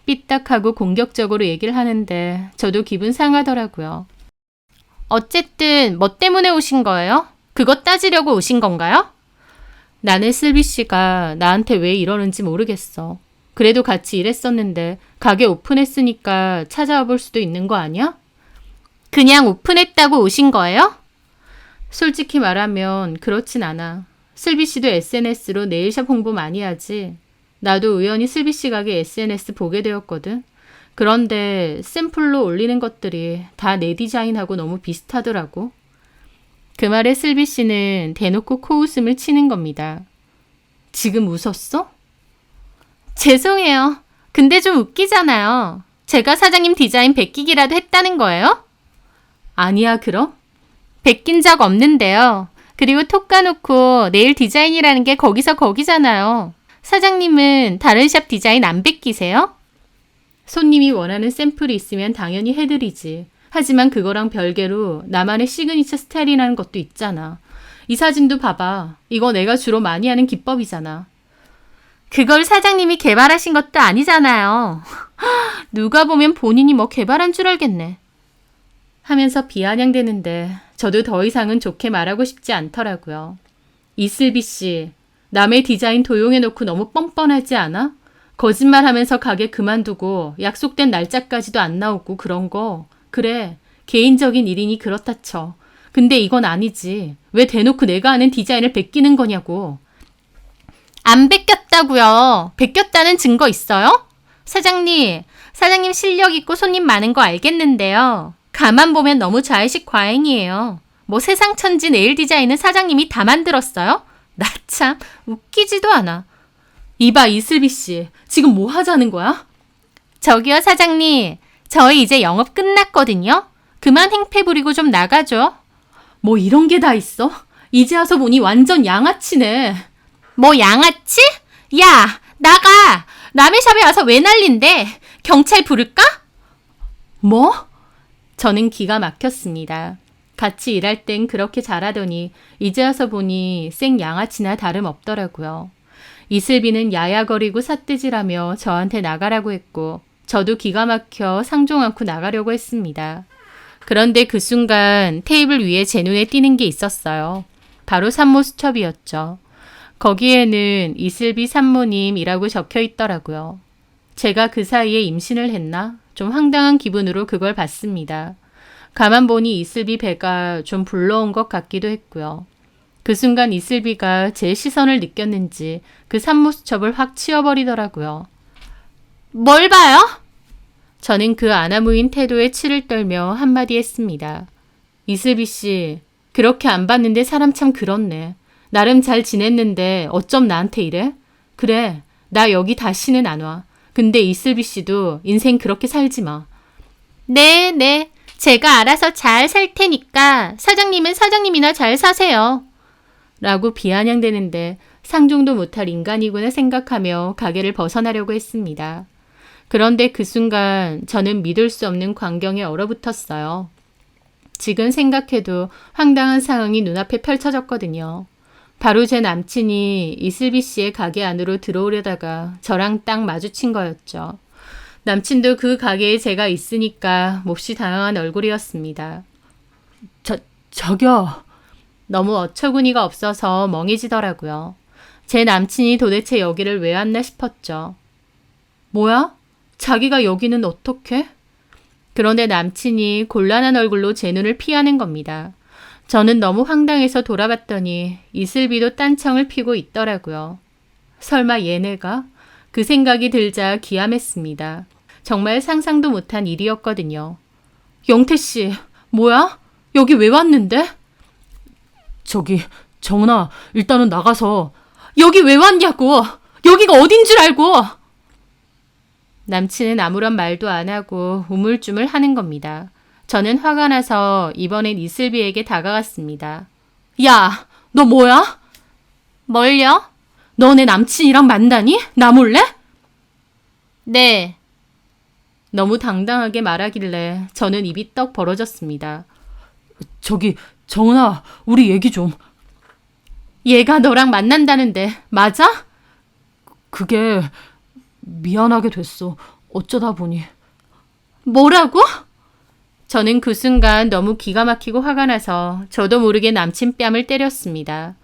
삐딱하고 공격적으로 얘기를 하는데 저도 기분 상하더라고요. 어쨌든 뭐 때문에 오신 거예요? 그거 따지려고 오신 건가요? 나는 슬비 씨가 나한테 왜 이러는지 모르겠어. 그래도 같이 일했었는데 가게 오픈했으니까 찾아와 볼 수도 있는 거 아니야? 그냥 오픈했다고 오신 거예요? 솔직히 말하면 그렇진 않아. 슬비 씨도 SNS로 네일샵 홍보 많이 하지. 나도 우연히 슬비 씨 가게 SNS 보게 되었거든. 그런데 샘플로 올리는 것들이 다 내 디자인하고 너무 비슷하더라고. 그 말에 슬비 씨는 대놓고 코웃음을 치는 겁니다. 지금 웃었어? 죄송해요. 근데 좀 웃기잖아요. 제가 사장님 디자인 베끼기라도 했다는 거예요? 아니야, 그럼? 베낀 적 없는데요. 그리고 톡 까놓고 네일 디자인이라는 게 거기서 거기잖아요. 사장님은 다른 샵 디자인 안 베끼세요? 손님이 원하는 샘플이 있으면 당연히 해드리지. 하지만 그거랑 별개로 나만의 시그니처 스타일이라는 것도 있잖아. 이 사진도 봐봐. 이거 내가 주로 많이 하는 기법이잖아. 그걸 사장님이 개발하신 것도 아니잖아요. 누가 보면 본인이 뭐 개발한 줄 알겠네. 하면서 비아냥대는데 저도 더 이상은 좋게 말하고 싶지 않더라고요. 이슬비 씨, 남의 디자인 도용해놓고 너무 뻔뻔하지 않아? 거짓말하면서 가게 그만두고 약속된 날짜까지도 안 나오고 그런 거. 그래, 개인적인 일이니 그렇다 쳐. 근데 이건 아니지. 왜 대놓고 내가 아는 디자인을 베끼는 거냐고. 안 베꼈다고요. 베꼈다는 증거 있어요? 사장님 실력 있고 손님 많은 거 알겠는데요. 가만 보면 너무 자의식 과잉이에요. 뭐 세상 천지 네일 디자인은 사장님이 다 만들었어요? 나 참 웃기지도 않아. 이봐 이슬비 씨, 지금 뭐 하자는 거야? 저기요 사장님, 저희 이제 영업 끝났거든요. 그만 행패 부리고 좀 나가죠. 뭐 이런 게 다 있어? 이제 와서 보니 완전 양아치네. 뭐 양아치? 야, 나가! 남의 샵에 와서 왜 난린데? 경찰 부를까? 뭐? 저는 기가 막혔습니다. 같이 일할 땐 그렇게 잘하더니 이제 와서 보니 생 양아치나 다름없더라고요. 이슬비는 야야거리고 삿대질하며 저한테 나가라고 했고 저도 기가 막혀 상종 않고 나가려고 했습니다. 그런데 그 순간 테이블 위에 제 눈에 띄는 게 있었어요. 바로 산모 수첩이었죠. 거기에는 이슬비 산모님이라고 적혀 있더라고요. 제가 그 사이에 임신을 했나? 좀 황당한 기분으로 그걸 봤습니다. 가만 보니 이슬비 배가 좀 불러온 것 같기도 했고요. 그 순간 이슬비가 제 시선을 느꼈는지 그 산모 수첩을 확 치워버리더라고요. 뭘 봐요? 저는 그 아나무인 태도에 치를 떨며 한마디 했습니다. 이슬비 씨, 그렇게 안 봤는데 사람 참 그렇네. 나름 잘 지냈는데 어쩜 나한테 이래? 그래, 나 여기 다시는 안 와. 근데 이슬비 씨도 인생 그렇게 살지 마. 네. 제가 알아서 잘 살 테니까 사장님은 사장님이나 잘 사세요. 라고 비아냥대는데 상종도 못할 인간이구나 생각하며 가게를 벗어나려고 했습니다. 그런데 그 순간 저는 믿을 수 없는 광경에 얼어붙었어요. 지금 생각해도 황당한 상황이 눈앞에 펼쳐졌거든요. 바로 제 남친이 이슬비 씨의 가게 안으로 들어오려다가 저랑 딱 마주친 거였죠. 남친도 그 가게에 제가 있으니까 몹시 당황한 얼굴이었습니다. 자기야. 너무 어처구니가 없어서 멍해지더라고요. 제 남친이 도대체 여기를 왜 왔나 싶었죠. 뭐야? 자기가 여기는 어떻게? 그런데 남친이 곤란한 얼굴로 제 눈을 피하는 겁니다. 저는 너무 황당해서 돌아봤더니 이슬비도 딴청을 피고 있더라고요. 설마 얘네가? 그 생각이 들자 기함했습니다. 정말 상상도 못한 일이었거든요. 영태씨, 뭐야? 여기 왜 왔는데? 저기, 정은아, 일단은 나가서. 여기 왜 왔냐고! 여기가 어딘 줄 알고! 남친은 아무런 말도 안 하고 우물쭈물 하는 겁니다. 저는 화가 나서 이번엔 이슬비에게 다가갔습니다. 야, 너 뭐야? 뭘요? 너 내 남친이랑 만나니? 나 몰래? 네. 너무 당당하게 말하길래 저는 입이 떡 벌어졌습니다. 저기, 정은아, 우리 얘기 좀. 얘가 너랑 만난다는데 맞아? 그게 미안하게 됐어. 어쩌다 보니. 뭐라고? 저는 그 순간 너무 기가 막히고 화가 나서 저도 모르게 남친 뺨을 때렸습니다.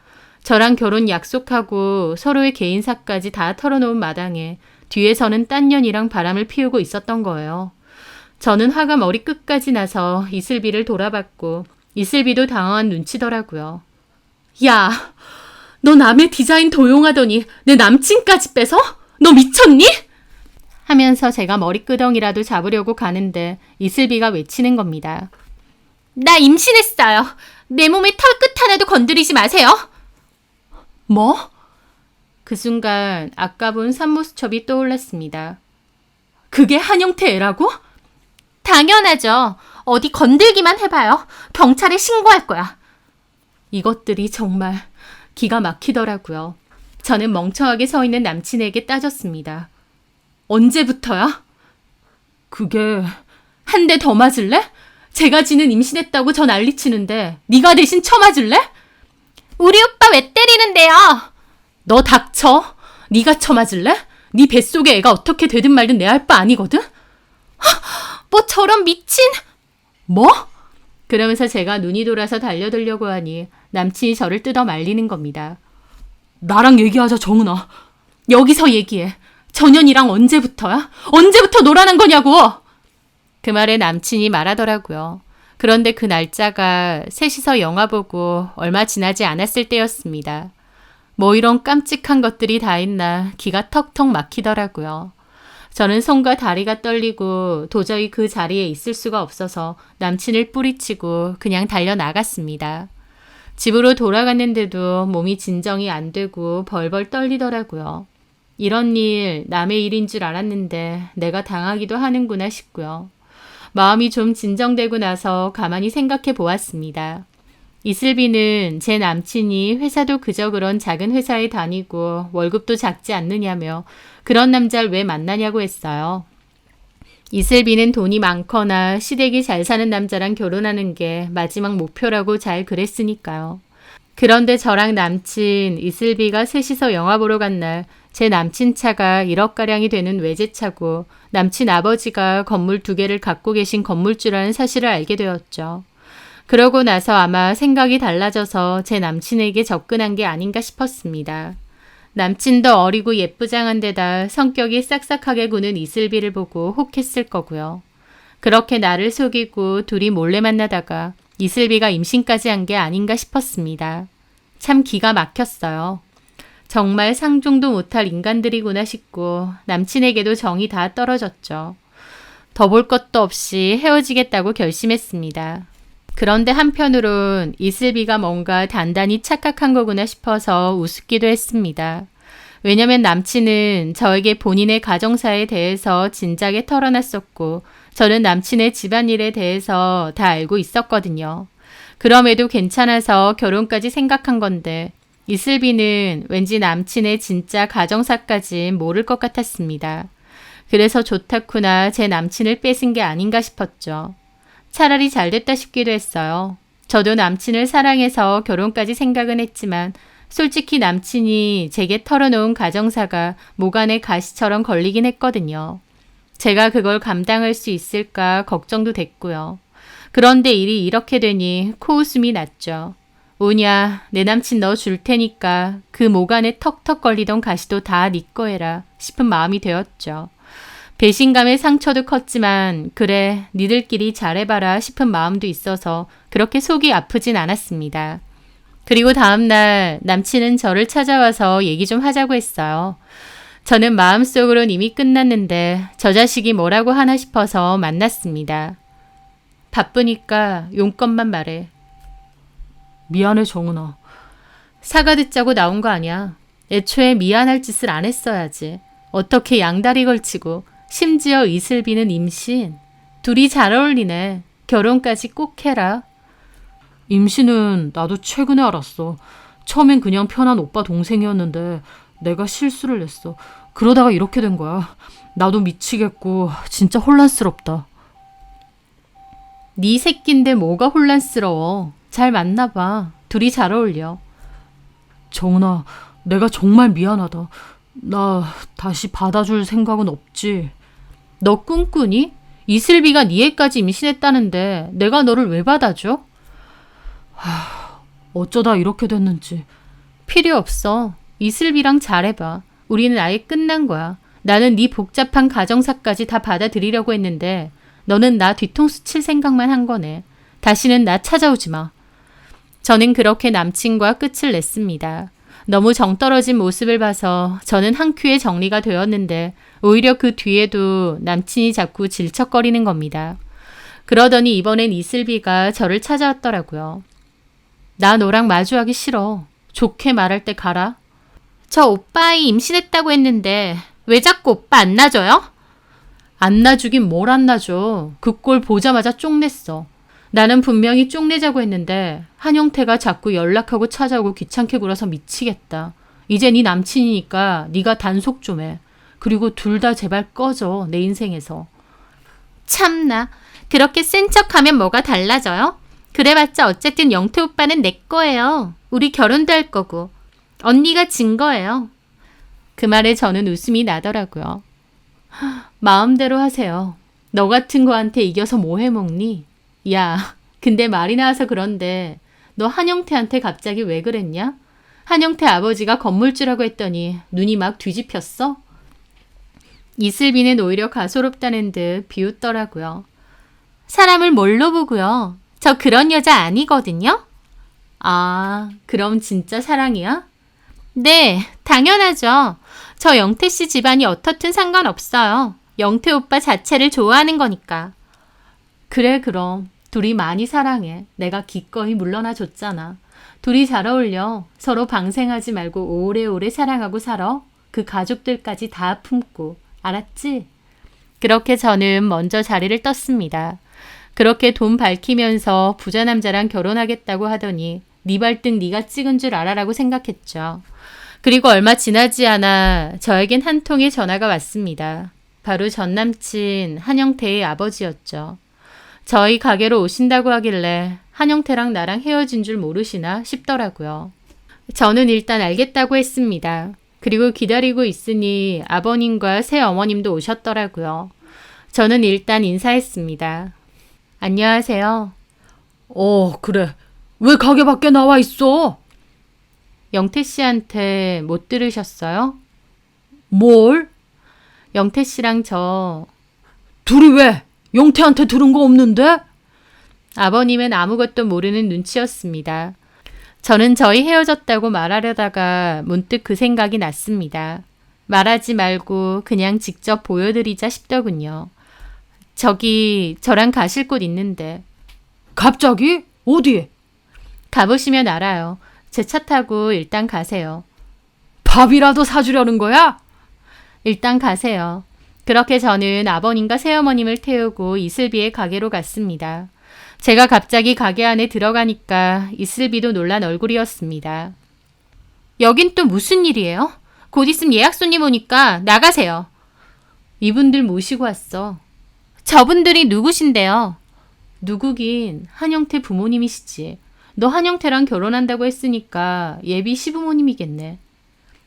저랑 결혼 약속하고 서로의 개인사까지 다 털어놓은 마당에 뒤에서는 딴 년이랑 바람을 피우고 있었던 거예요. 저는 화가 머리 끝까지 나서 이슬비를 돌아봤고 이슬비도 당황한 눈치더라고요. 야, 너 남의 디자인 도용하더니 내 남친까지 뺏어? 너 미쳤니? 하면서 제가 머리끄덩이라도 잡으려고 가는데 이슬비가 외치는 겁니다. 나 임신했어요. 내 몸에 털끝 하나도 건드리지 마세요. 뭐? 그 순간 아까 본 산모수첩이 떠올랐습니다. 그게 한영태 애라고? 당연하죠. 어디 건들기만 해봐요. 경찰에 신고할 거야. 이것들이 정말 기가 막히더라고요. 저는 멍청하게 서 있는 남친에게 따졌습니다. 언제부터야? 그게 한 대 더 맞을래? 제가 지는 임신했다고 저 난리치는데 네가 대신 쳐맞을래? 우리 오빠 왜 때리는데요? 너 닥쳐. 네가 쳐맞을래? 네 뱃속에 애가 어떻게 되든 말든 내 할 바 아니거든? 뭐 저런 미친... 뭐? 그러면서 제가 눈이 돌아서 달려들려고 하니 남친이 저를 뜯어 말리는 겁니다. 나랑 얘기하자, 정은아. 여기서 얘기해. 전현이랑 언제부터야? 언제부터 놀아난 거냐고! 그 말에 남친이 말하더라고요. 그런데 그 날짜가 셋이서 영화 보고 얼마 지나지 않았을 때였습니다. 뭐 이런 깜찍한 것들이 다 있나 기가 턱턱 막히더라고요. 저는 손과 다리가 떨리고 도저히 그 자리에 있을 수가 없어서 남친을 뿌리치고 그냥 달려나갔습니다. 집으로 돌아갔는데도 몸이 진정이 안 되고 벌벌 떨리더라고요. 이런 일 남의 일인 줄 알았는데 내가 당하기도 하는구나 싶고요. 마음이 좀 진정되고 나서 가만히 생각해 보았습니다. 이슬비는 제 남친이 회사도 그저 그런 작은 회사에 다니고 월급도 작지 않느냐며 그런 남자를 왜 만나냐고 했어요. 이슬비는 돈이 많거나 시댁이 잘 사는 남자랑 결혼하는 게 마지막 목표라고 잘 그랬으니까요. 그런데 저랑 남친 이슬비가 셋이서 영화 보러 간 날 제 남친 차가 1억가량이 되는 외제차고 남친 아버지가 건물 2개를 갖고 계신 건물주라는 사실을 알게 되었죠. 그러고 나서 아마 생각이 달라져서 제 남친에게 접근한 게 아닌가 싶었습니다. 남친도 어리고 예쁘장한 데다 성격이 싹싹하게 구는 이슬비를 보고 혹했을 거고요. 그렇게 나를 속이고 둘이 몰래 만나다가 이슬비가 임신까지 한 게 아닌가 싶었습니다. 참 기가 막혔어요. 정말 상종도 못할 인간들이구나 싶고 남친에게도 정이 다 떨어졌죠. 더 볼 것도 없이 헤어지겠다고 결심했습니다. 그런데 한편으론 이슬비가 뭔가 단단히 착각한 거구나 싶어서 우습기도 했습니다. 왜냐면 남친은 저에게 본인의 가정사에 대해서 진작에 털어놨었고 저는 남친의 집안일에 대해서 다 알고 있었거든요. 그럼에도 괜찮아서 결혼까지 생각한 건데 이슬비는 왠지 남친의 진짜 가정사까지 모를 것 같았습니다. 그래서 좋다쿠나 제 남친을 뺏은 게 아닌가 싶었죠. 차라리 잘 됐다 싶기도 했어요. 저도 남친을 사랑해서 결혼까지 생각은 했지만 솔직히 남친이 제게 털어놓은 가정사가 목 안에 가시처럼 걸리긴 했거든요. 제가 그걸 감당할 수 있을까 걱정도 됐고요. 그런데 일이 이렇게 되니 코웃음이 났죠. 오냐, 내 남친 너 줄 테니까 그 목 안에 턱턱 걸리던 가시도 다 네 거해라 싶은 마음이 되었죠. 배신감의 상처도 컸지만 그래 니들끼리 잘해봐라 싶은 마음도 있어서 그렇게 속이 아프진 않았습니다. 그리고 다음날 남친은 저를 찾아와서 얘기 좀 하자고 했어요. 저는 마음속으론 이미 끝났는데 저 자식이 뭐라고 하나 싶어서 만났습니다. 바쁘니까 용건만 말해. 미안해, 정은아. 사과 듣자고 나온 거 아니야. 애초에 미안할 짓을 안 했어야지. 어떻게 양다리 걸치고 심지어 이슬비는 임신. 둘이 잘 어울리네. 결혼까지 꼭 해라. 임신은 나도 최근에 알았어. 처음엔 그냥 편한 오빠 동생이었는데 내가 실수를 했어. 그러다가 이렇게 된 거야. 나도 미치겠고 진짜 혼란스럽다. 네 새끼인데 뭐가 혼란스러워. 잘 만나봐. 둘이 잘 어울려. 정은아, 내가 정말 미안하다. 나 다시 받아줄 생각은 없지. 너 꿈꾸니? 이슬비가 네 애까지 임신했다는데 내가 너를 왜 받아줘? 어쩌다 이렇게 됐는지. 필요 없어. 이슬비랑 잘해봐. 우리는 아예 끝난 거야. 나는 네 복잡한 가정사까지 다 받아들이려고 했는데 너는 나 뒤통수 칠 생각만 한 거네. 다시는 나 찾아오지 마. 저는 그렇게 남친과 끝을 냈습니다. 너무 정떨어진 모습을 봐서 저는 한 큐에 정리가 되었는데 오히려 그 뒤에도 남친이 자꾸 질척거리는 겁니다. 그러더니 이번엔 이슬비가 저를 찾아왔더라고요. 나 너랑 마주하기 싫어. 좋게 말할 때 가라. 저 오빠이 임신했다고 했는데 왜 자꾸 오빠 안 놔줘요? 안 놔주긴 뭘 안 놔줘. 그 꼴 보자마자 쪽냈어. 나는 분명히 쪽내자고 했는데 한영태가 자꾸 연락하고 찾아오고 귀찮게 굴어서 미치겠다. 이제 네 남친이니까 네가 단속 좀 해. 그리고 둘 다 제발 꺼져. 내 인생에서. 참나. 그렇게 센 척하면 뭐가 달라져요? 그래봤자 어쨌든 영태 오빠는 내 거예요. 우리 결혼도 할 거고. 언니가 진 거예요. 그 말에 저는 웃음이 나더라고요. 마음대로 하세요. 너 같은 거한테 이겨서 뭐 해먹니? 야, 근데 말이 나와서 그런데 너 한영태한테 갑자기 왜 그랬냐? 한영태 아버지가 건물주라고 했더니 눈이 막 뒤집혔어? 이슬비는 오히려 가소롭다는 듯 비웃더라고요. 사람을 뭘로 보고요? 저 그런 여자 아니거든요? 아, 그럼 진짜 사랑이야? 네, 당연하죠. 저 영태 씨 집안이 어떻든 상관없어요. 영태 오빠 자체를 좋아하는 거니까. 그래, 그럼. 둘이 많이 사랑해. 내가 기꺼이 물러나 줬잖아. 둘이 잘 어울려. 서로 방생하지 말고 오래오래 사랑하고 살아. 그 가족들까지 다 품고. 알았지? 그렇게 저는 먼저 자리를 떴습니다. 그렇게 돈 밝히면서 부자 남자랑 결혼하겠다고 하더니 네 발등 네가 찍은 줄 알아라고 생각했죠. 그리고 얼마 지나지 않아 저에겐 한 통의 전화가 왔습니다. 바로 전 남친 한영태의 아버지였죠. 저희 가게로 오신다고 하길래 한영태랑 나랑 헤어진 줄 모르시나 싶더라고요. 저는 일단 알겠다고 했습니다. 그리고 기다리고 있으니 아버님과 새어머님도 오셨더라고요. 저는 일단 인사했습니다. 안녕하세요. 그래. 왜 가게 밖에 나와 있어? 영태 씨한테 못 들으셨어요? 뭘? 영태 씨랑 저 둘이 왜? 영태한테 들은 거 없는데? 아버님은 아무것도 모르는 눈치였습니다. 저는 저희 헤어졌다고 말하려다가 문득 그 생각이 났습니다. 말하지 말고 그냥 직접 보여드리자 싶더군요. 저기 저랑 가실 곳 있는데 갑자기? 어디? 가보시면 알아요. 제 차 타고 일단 가세요. 밥이라도 사주려는 거야? 일단 가세요. 그렇게 저는 아버님과 새어머님을 태우고 이슬비의 가게로 갔습니다. 제가 갑자기 가게 안에 들어가니까 이슬비도 놀란 얼굴이었습니다. 여긴 또 무슨 일이에요? 곧 있으면 예약 손님 오니까 나가세요. 이분들 모시고 왔어. 저분들이 누구신데요? 누구긴 한영태 부모님이시지. 너 한영태랑 결혼한다고 했으니까 예비 시부모님이겠네.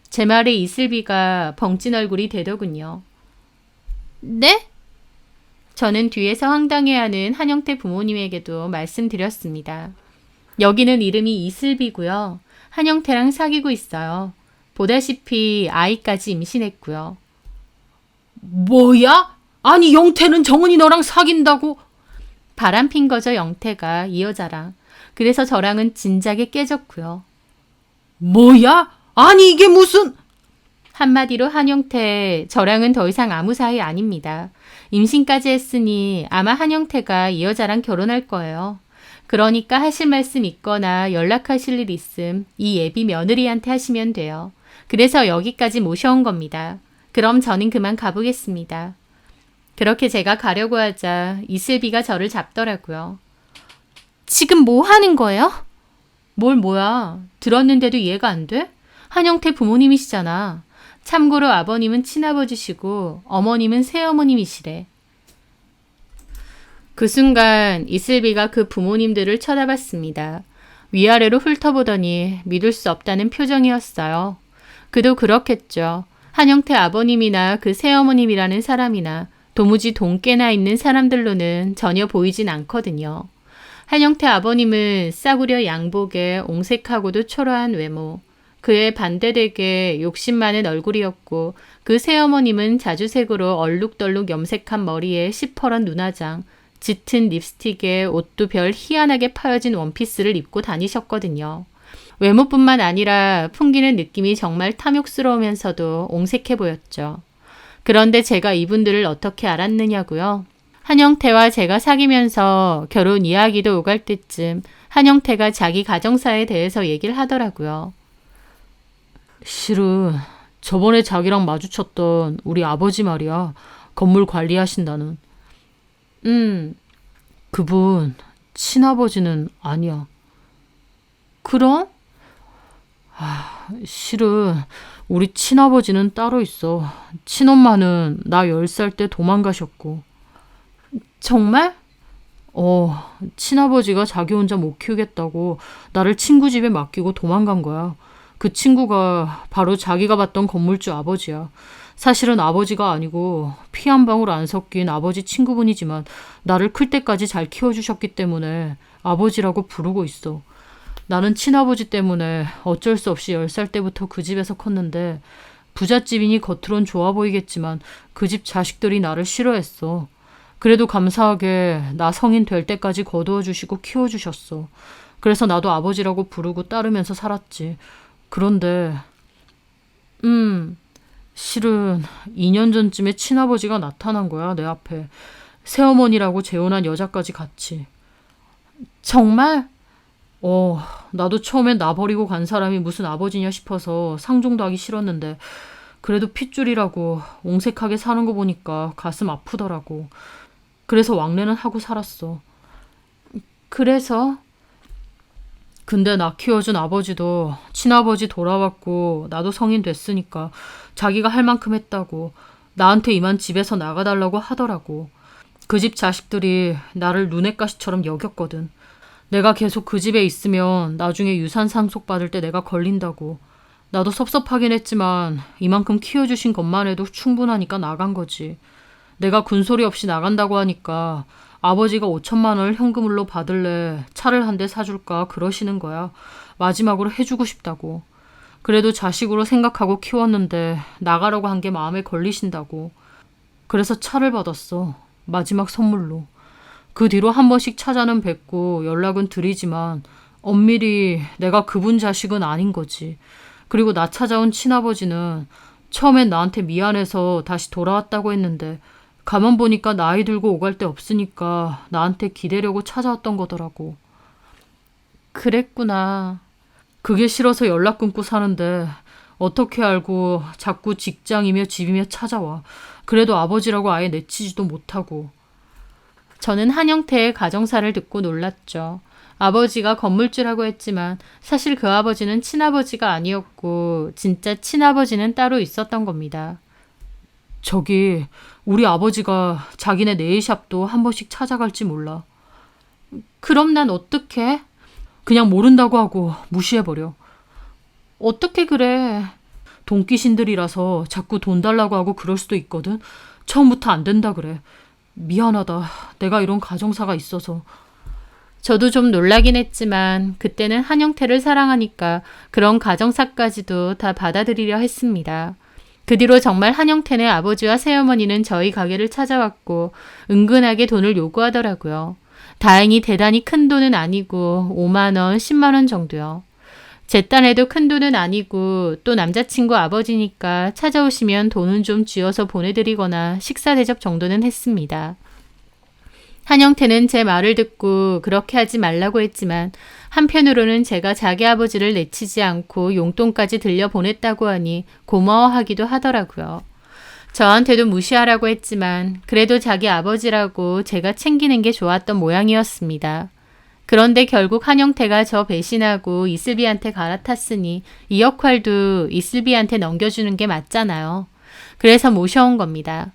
제 말에 이슬비가 벙찐 얼굴이 되더군요. 네? 저는 뒤에서 황당해하는 한영태 부모님에게도 말씀드렸습니다. 여기는 이름이 이슬비고요. 한영태랑 사귀고 있어요. 보다시피 아이까지 임신했고요. 뭐야? 아니 영태는 정은이 너랑 사귄다고? 바람핀 거죠, 영태가 이 여자랑. 그래서 저랑은 진작에 깨졌고요. 뭐야? 아니 이게 무슨... 한마디로 한영태, 저랑은 더 이상 아무 사이 아닙니다. 임신까지 했으니 아마 한영태가 이 여자랑 결혼할 거예요. 그러니까 하실 말씀 있거나 연락하실 일 있음 이 예비 며느리한테 하시면 돼요. 그래서 여기까지 모셔온 겁니다. 그럼 저는 그만 가보겠습니다. 그렇게 제가 가려고 하자 이슬비가 저를 잡더라고요. 지금 뭐 하는 거예요? 뭘 뭐야. 들었는데도 이해가 안 돼? 한영태 부모님이시잖아. 참고로 아버님은 친아버지시고 어머님은 새어머님이시래. 그 순간 이슬비가 그 부모님들을 쳐다봤습니다. 위아래로 훑어보더니 믿을 수 없다는 표정이었어요. 그도 그렇겠죠. 한영태 아버님이나 그 새어머님이라는 사람이나 도무지 동께나 있는 사람들로는 전혀 보이진 않거든요. 한영태 아버님은 싸구려 양복에 옹색하고도 초라한 외모, 그에 반대되게 욕심 많은 얼굴이었고 그 새어머님은 자주색으로 얼룩덜룩 염색한 머리에 시퍼런 눈화장, 짙은 립스틱에 옷도 별 희한하게 파여진 원피스를 입고 다니셨거든요. 외모뿐만 아니라 풍기는 느낌이 정말 탐욕스러우면서도 옹색해 보였죠. 그런데 제가 이분들을 어떻게 알았느냐고요? 한영태와 제가 사귀면서 결혼 이야기도 오갈 때쯤 한영태가 자기 가정사에 대해서 얘기를 하더라고요. 실은 저번에 자기랑 마주쳤던 우리 아버지 말이야. 건물 관리하신다는. 그분 친아버지는 아니야. 그럼? 실은 우리 친아버지는 따로 있어. 친엄마는 나 10살 때 도망가셨고. 정말? 친아버지가 자기 혼자 못 키우겠다고 나를 친구 집에 맡기고 도망간 거야. 그 친구가 바로 자기가 봤던 건물주 아버지야. 사실은 아버지가 아니고 피 한 방울 안 섞인 아버지 친구분이지만 나를 클 때까지 잘 키워주셨기 때문에 아버지라고 부르고 있어. 나는 친아버지 때문에 어쩔 수 없이 10살 때부터 그 집에서 컸는데 부잣집이니 겉으론 좋아 보이겠지만 그 집 자식들이 나를 싫어했어. 그래도 감사하게 나 성인 될 때까지 거두어 주시고 키워주셨어. 그래서 나도 아버지라고 부르고 따르면서 살았지. 그런데 실은 2년 전쯤에 친아버지가 나타난 거야, 내 앞에. 새어머니라고 재혼한 여자까지 같이. 정말? 나도 처음엔 나 버리고 간 사람이 무슨 아버지냐 싶어서 상종도 하기 싫었는데 그래도 핏줄이라고 옹색하게 사는 거 보니까 가슴 아프더라고. 그래서 왕래는 하고 살았어. 그래서? 근데 나 키워준 아버지도 친아버지 돌아왔고 나도 성인 됐으니까 자기가 할 만큼 했다고 나한테 이만 집에서 나가달라고 하더라고. 그 집 자식들이 나를 눈엣 가시처럼 여겼거든. 내가 계속 그 집에 있으면 나중에 유산 상속 받을 때 내가 걸린다고. 나도 섭섭하긴 했지만 이만큼 키워주신 것만 해도 충분하니까 나간 거지. 내가 군소리 없이 나간다고 하니까 아버지가 5천만 원을 현금으로 받을래 차를 한 대 사줄까 그러시는 거야. 마지막으로 해주고 싶다고. 그래도 자식으로 생각하고 키웠는데 나가라고 한 게 마음에 걸리신다고. 그래서 차를 받았어. 마지막 선물로. 그 뒤로 한 번씩 찾아는 뵙고 연락은 드리지만 엄밀히 내가 그분 자식은 아닌 거지. 그리고 나 찾아온 친아버지는 처음엔 나한테 미안해서 다시 돌아왔다고 했는데 가만 보니까 나이 들고 오갈 데 없으니까 나한테 기대려고 찾아왔던 거더라고. 그랬구나. 그게 싫어서 연락 끊고 사는데 어떻게 알고 자꾸 직장이며 집이며 찾아와. 그래도 아버지라고 아예 내치지도 못하고. 저는 한영태의 가정사를 듣고 놀랐죠. 아버지가 건물주라고 했지만 사실 그 아버지는 친아버지가 아니었고 진짜 친아버지는 따로 있었던 겁니다. 저기 우리 아버지가 자기네 네일샵도 한 번씩 찾아갈지 몰라. 그럼 난 어떡해? 그냥 모른다고 하고 무시해버려. 어떻게 그래? 돈귀신들이라서 자꾸 돈 달라고 하고 그럴 수도 있거든. 처음부터 안 된다 그래. 미안하다. 내가 이런 가정사가 있어서. 저도 좀 놀라긴 했지만 그때는 한영태를 사랑하니까 그런 가정사까지도 다 받아들이려 했습니다. 그 뒤로 정말 한영태네 아버지와 새어머니는 저희 가게를 찾아왔고 은근하게 돈을 요구하더라고요. 다행히 대단히 큰 돈은 아니고 5만 원, 10만 원 정도요. 제 딴에도 큰 돈은 아니고 또 남자친구 아버지니까 찾아오시면 돈은 좀 쥐어서 보내드리거나 식사 대접 정도는 했습니다. 한영태는 제 말을 듣고 그렇게 하지 말라고 했지만 한편으로는 제가 자기 아버지를 내치지 않고 용돈까지 들려 보냈다고 하니 고마워하기도 하더라고요. 저한테도 무시하라고 했지만 그래도 자기 아버지라고 제가 챙기는 게 좋았던 모양이었습니다. 그런데 결국 한영태가 저 배신하고 이슬비한테 갈아탔으니 이 역할도 이슬비한테 넘겨주는 게 맞잖아요. 그래서 모셔온 겁니다.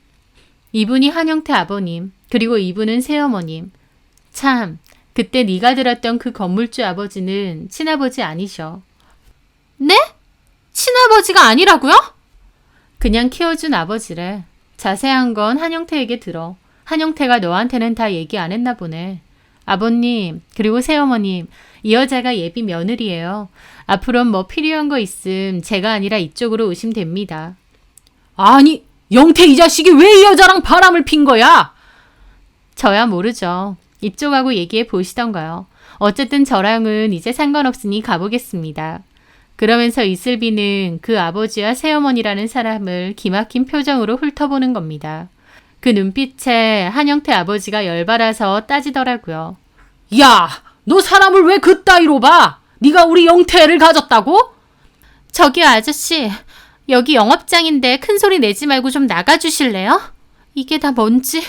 이분이 한영태 아버님, 그리고 이분은 새어머님. 참, 그때 네가 들었던 그 건물주 아버지는 친아버지 아니셔. 네? 친아버지가 아니라고요? 그냥 키워준 아버지래. 자세한 건 한영태에게 들어. 한영태가 너한테는 다 얘기 안 했나 보네. 아버님, 그리고 새어머님, 이 여자가 예비 며느리예요. 앞으로 뭐 필요한 거 있음 제가 아니라 이쪽으로 오시면 됩니다. 아니, 영태 이 자식이 왜 이 여자랑 바람을 핀 거야? 저야 모르죠. 이쪽하고 얘기해 보시던가요. 어쨌든 저랑은 이제 상관없으니 가보겠습니다. 그러면서 이슬비는 그 아버지와 새어머니라는 사람을 기막힌 표정으로 훑어보는 겁니다. 그 눈빛에 한영태 아버지가 열받아서 따지더라고요. 야, 너 사람을 왜 그따위로 봐? 네가 우리 영태를 가졌다고? 저기요 아저씨, 여기 영업장인데 큰 소리 내지 말고 좀 나가주실래요? 이게 다 뭔지.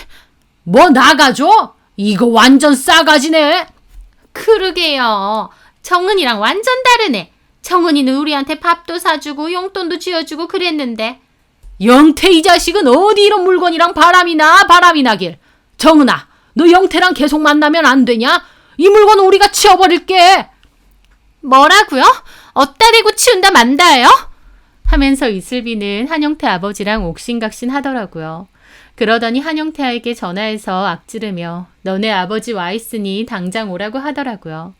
뭐 나가줘? 이거 완전 싸가지네. 그러게요. 정은이랑 완전 다르네. 정은이는 우리한테 밥도 사주고 용돈도 쥐어주고 그랬는데. 영태 이 자식은 어디 이런 물건이랑 바람이 나길. 정은아, 너 영태랑 계속 만나면 안 되냐? 이 물건은 우리가 치워버릴게. 뭐라고요? 어따 대고 치운다 만다예요? 하면서 이슬비는 한영태 아버지랑 옥신각신 하더라고요. 그러더니 한영태에게 전화해서 악지르며 너네 아버지 와 있으니 당장 오라고 하더라고요.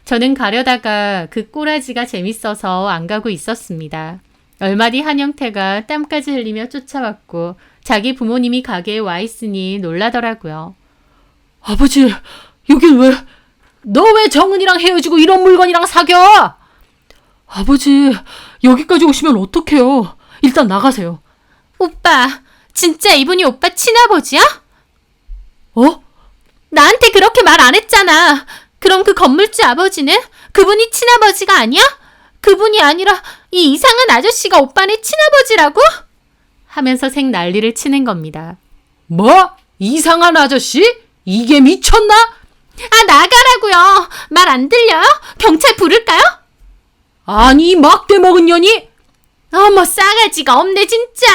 저는 가려다가 그 꼬라지가 재밌어서 안 가고 있었습니다. 얼마 뒤 한영태가 땀까지 흘리며 쫓아왔고 자기 부모님이 가게에 와 있으니 놀라더라고요. 아버지, 여긴 왜? 너 왜 정은이랑 헤어지고 이런 물건이랑 사겨? 아버지, 여기까지 오시면 어떡해요? 일단 나가세요. 오빠, 진짜 이분이 오빠 친아버지야? 어? 나한테 그렇게 말 안 했잖아. 그럼 그 건물주 아버지는? 그분이 친아버지가 아니야? 그분이 아니라 이 이상한 아저씨가 오빠네 친아버지라고? 하면서 생 난리를 치는 겁니다. 뭐? 이상한 아저씨? 이게 미쳤나? 아, 나가라고요. 말 안 들려요? 경찰 부를까요? 아니, 막대 먹은 년이? 어머, 싸가지가 없네 진짜.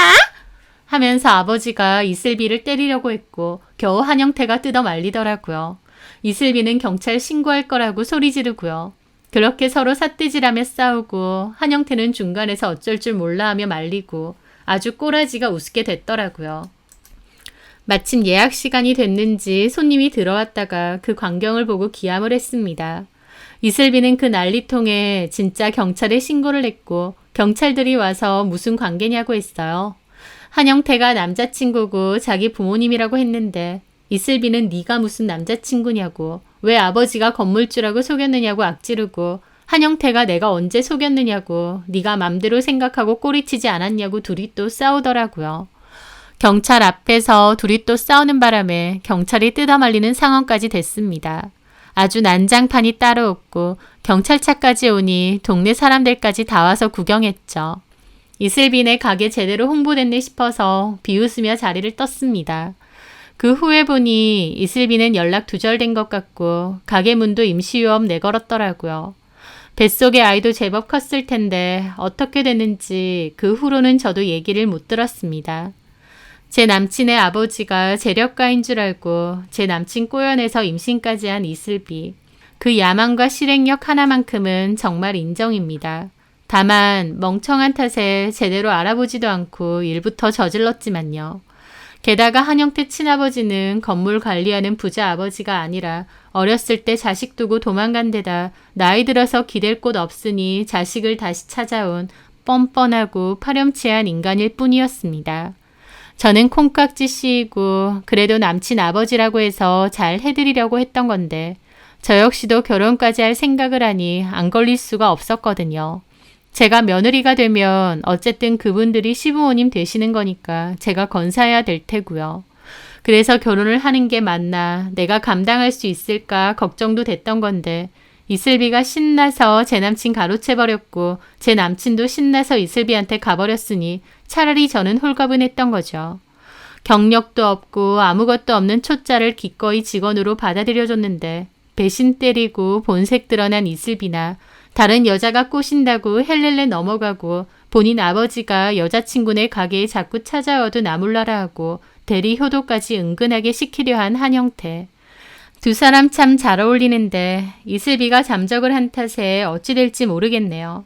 하면서 아버지가 이슬비를 때리려고 했고 겨우 한영태가 뜯어 말리더라고요. 이슬비는 경찰 신고할 거라고 소리 지르고요. 그렇게 서로 삿대질하며 싸우고 한영태는 중간에서 어쩔 줄 몰라 하며 말리고 아주 꼬라지가 우습게 됐더라고요. 마침 예약 시간이 됐는지 손님이 들어왔다가 그 광경을 보고 기함을 했습니다. 이슬비는 그 난리통에 진짜 경찰에 신고를 했고 경찰들이 와서 무슨 관계냐고 했어요. 한영태가 남자친구고 자기 부모님이라고 했는데 이슬비는 네가 무슨 남자친구냐고 왜 아버지가 건물주라고 속였느냐고 악지르고 한영태가 내가 언제 속였느냐고 네가 맘대로 생각하고 꼬리치지 않았냐고 둘이 또 싸우더라고요. 경찰 앞에서 둘이 또 싸우는 바람에 경찰이 뜯어말리는 상황까지 됐습니다. 아주 난장판이 따로 없고 경찰차까지 오니 동네 사람들까지 다 와서 구경했죠. 이슬빈의 가게 제대로 홍보됐네 싶어서 비웃으며 자리를 떴습니다. 그 후에 보니 이슬비는 연락 두절된 것 같고 가게 문도 임시유업 내걸었더라고요. 뱃속의 아이도 제법 컸을 텐데 어떻게 됐는지 그 후로는 저도 얘기를 못 들었습니다. 제 남친의 아버지가 재력가인 줄 알고 제 남친 꼬연해서 임신까지 한 이슬비. 그 야망과 실행력 하나만큼은 정말 인정입니다. 다만 멍청한 탓에 제대로 알아보지도 않고 일부터 저질렀지만요. 게다가 한영태 친아버지는 건물 관리하는 부자 아버지가 아니라 어렸을 때 자식 두고 도망간 데다 나이 들어서 기댈 곳 없으니 자식을 다시 찾아온 뻔뻔하고 파렴치한 인간일 뿐이었습니다. 저는 콩깍지 씌이고 그래도 남친 아버지라고 해서 잘 해드리려고 했던 건데 저 역시도 결혼까지 할 생각을 하니 안 걸릴 수가 없었거든요. 제가 며느리가 되면 어쨌든 그분들이 시부모님 되시는 거니까 제가 건사해야 될 테고요. 그래서 결혼을 하는 게 맞나 내가 감당할 수 있을까 걱정도 됐던 건데 이슬비가 신나서 제 남친 가로채버렸고 제 남친도 신나서 이슬비한테 가버렸으니 차라리 저는 홀가분했던 거죠. 경력도 없고 아무것도 없는 초짜를 기꺼이 직원으로 받아들여줬는데 배신 때리고 본색 드러난 이슬비나 다른 여자가 꼬신다고 헬렐레 넘어가고 본인 아버지가 여자친구네 가게에 자꾸 찾아와도 나몰라라 하고 대리 효도까지 은근하게 시키려 한 한영태. 두 사람 참 잘 어울리는데 이슬비가 잠적을 한 탓에 어찌 될지 모르겠네요.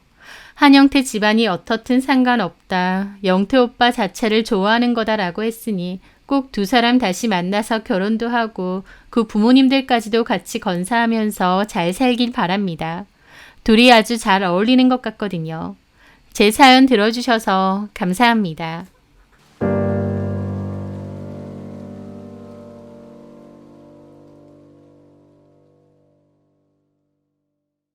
한영태 집안이 어떻든 상관없다. 영태 오빠 자체를 좋아하는 거다라고 했으니 꼭 두 사람 다시 만나서 결혼도 하고 그 부모님들까지도 같이 건사하면서 잘 살길 바랍니다. 둘이 아주 잘 어울리는 것 같거든요. 제 사연 들어주셔서 감사합니다.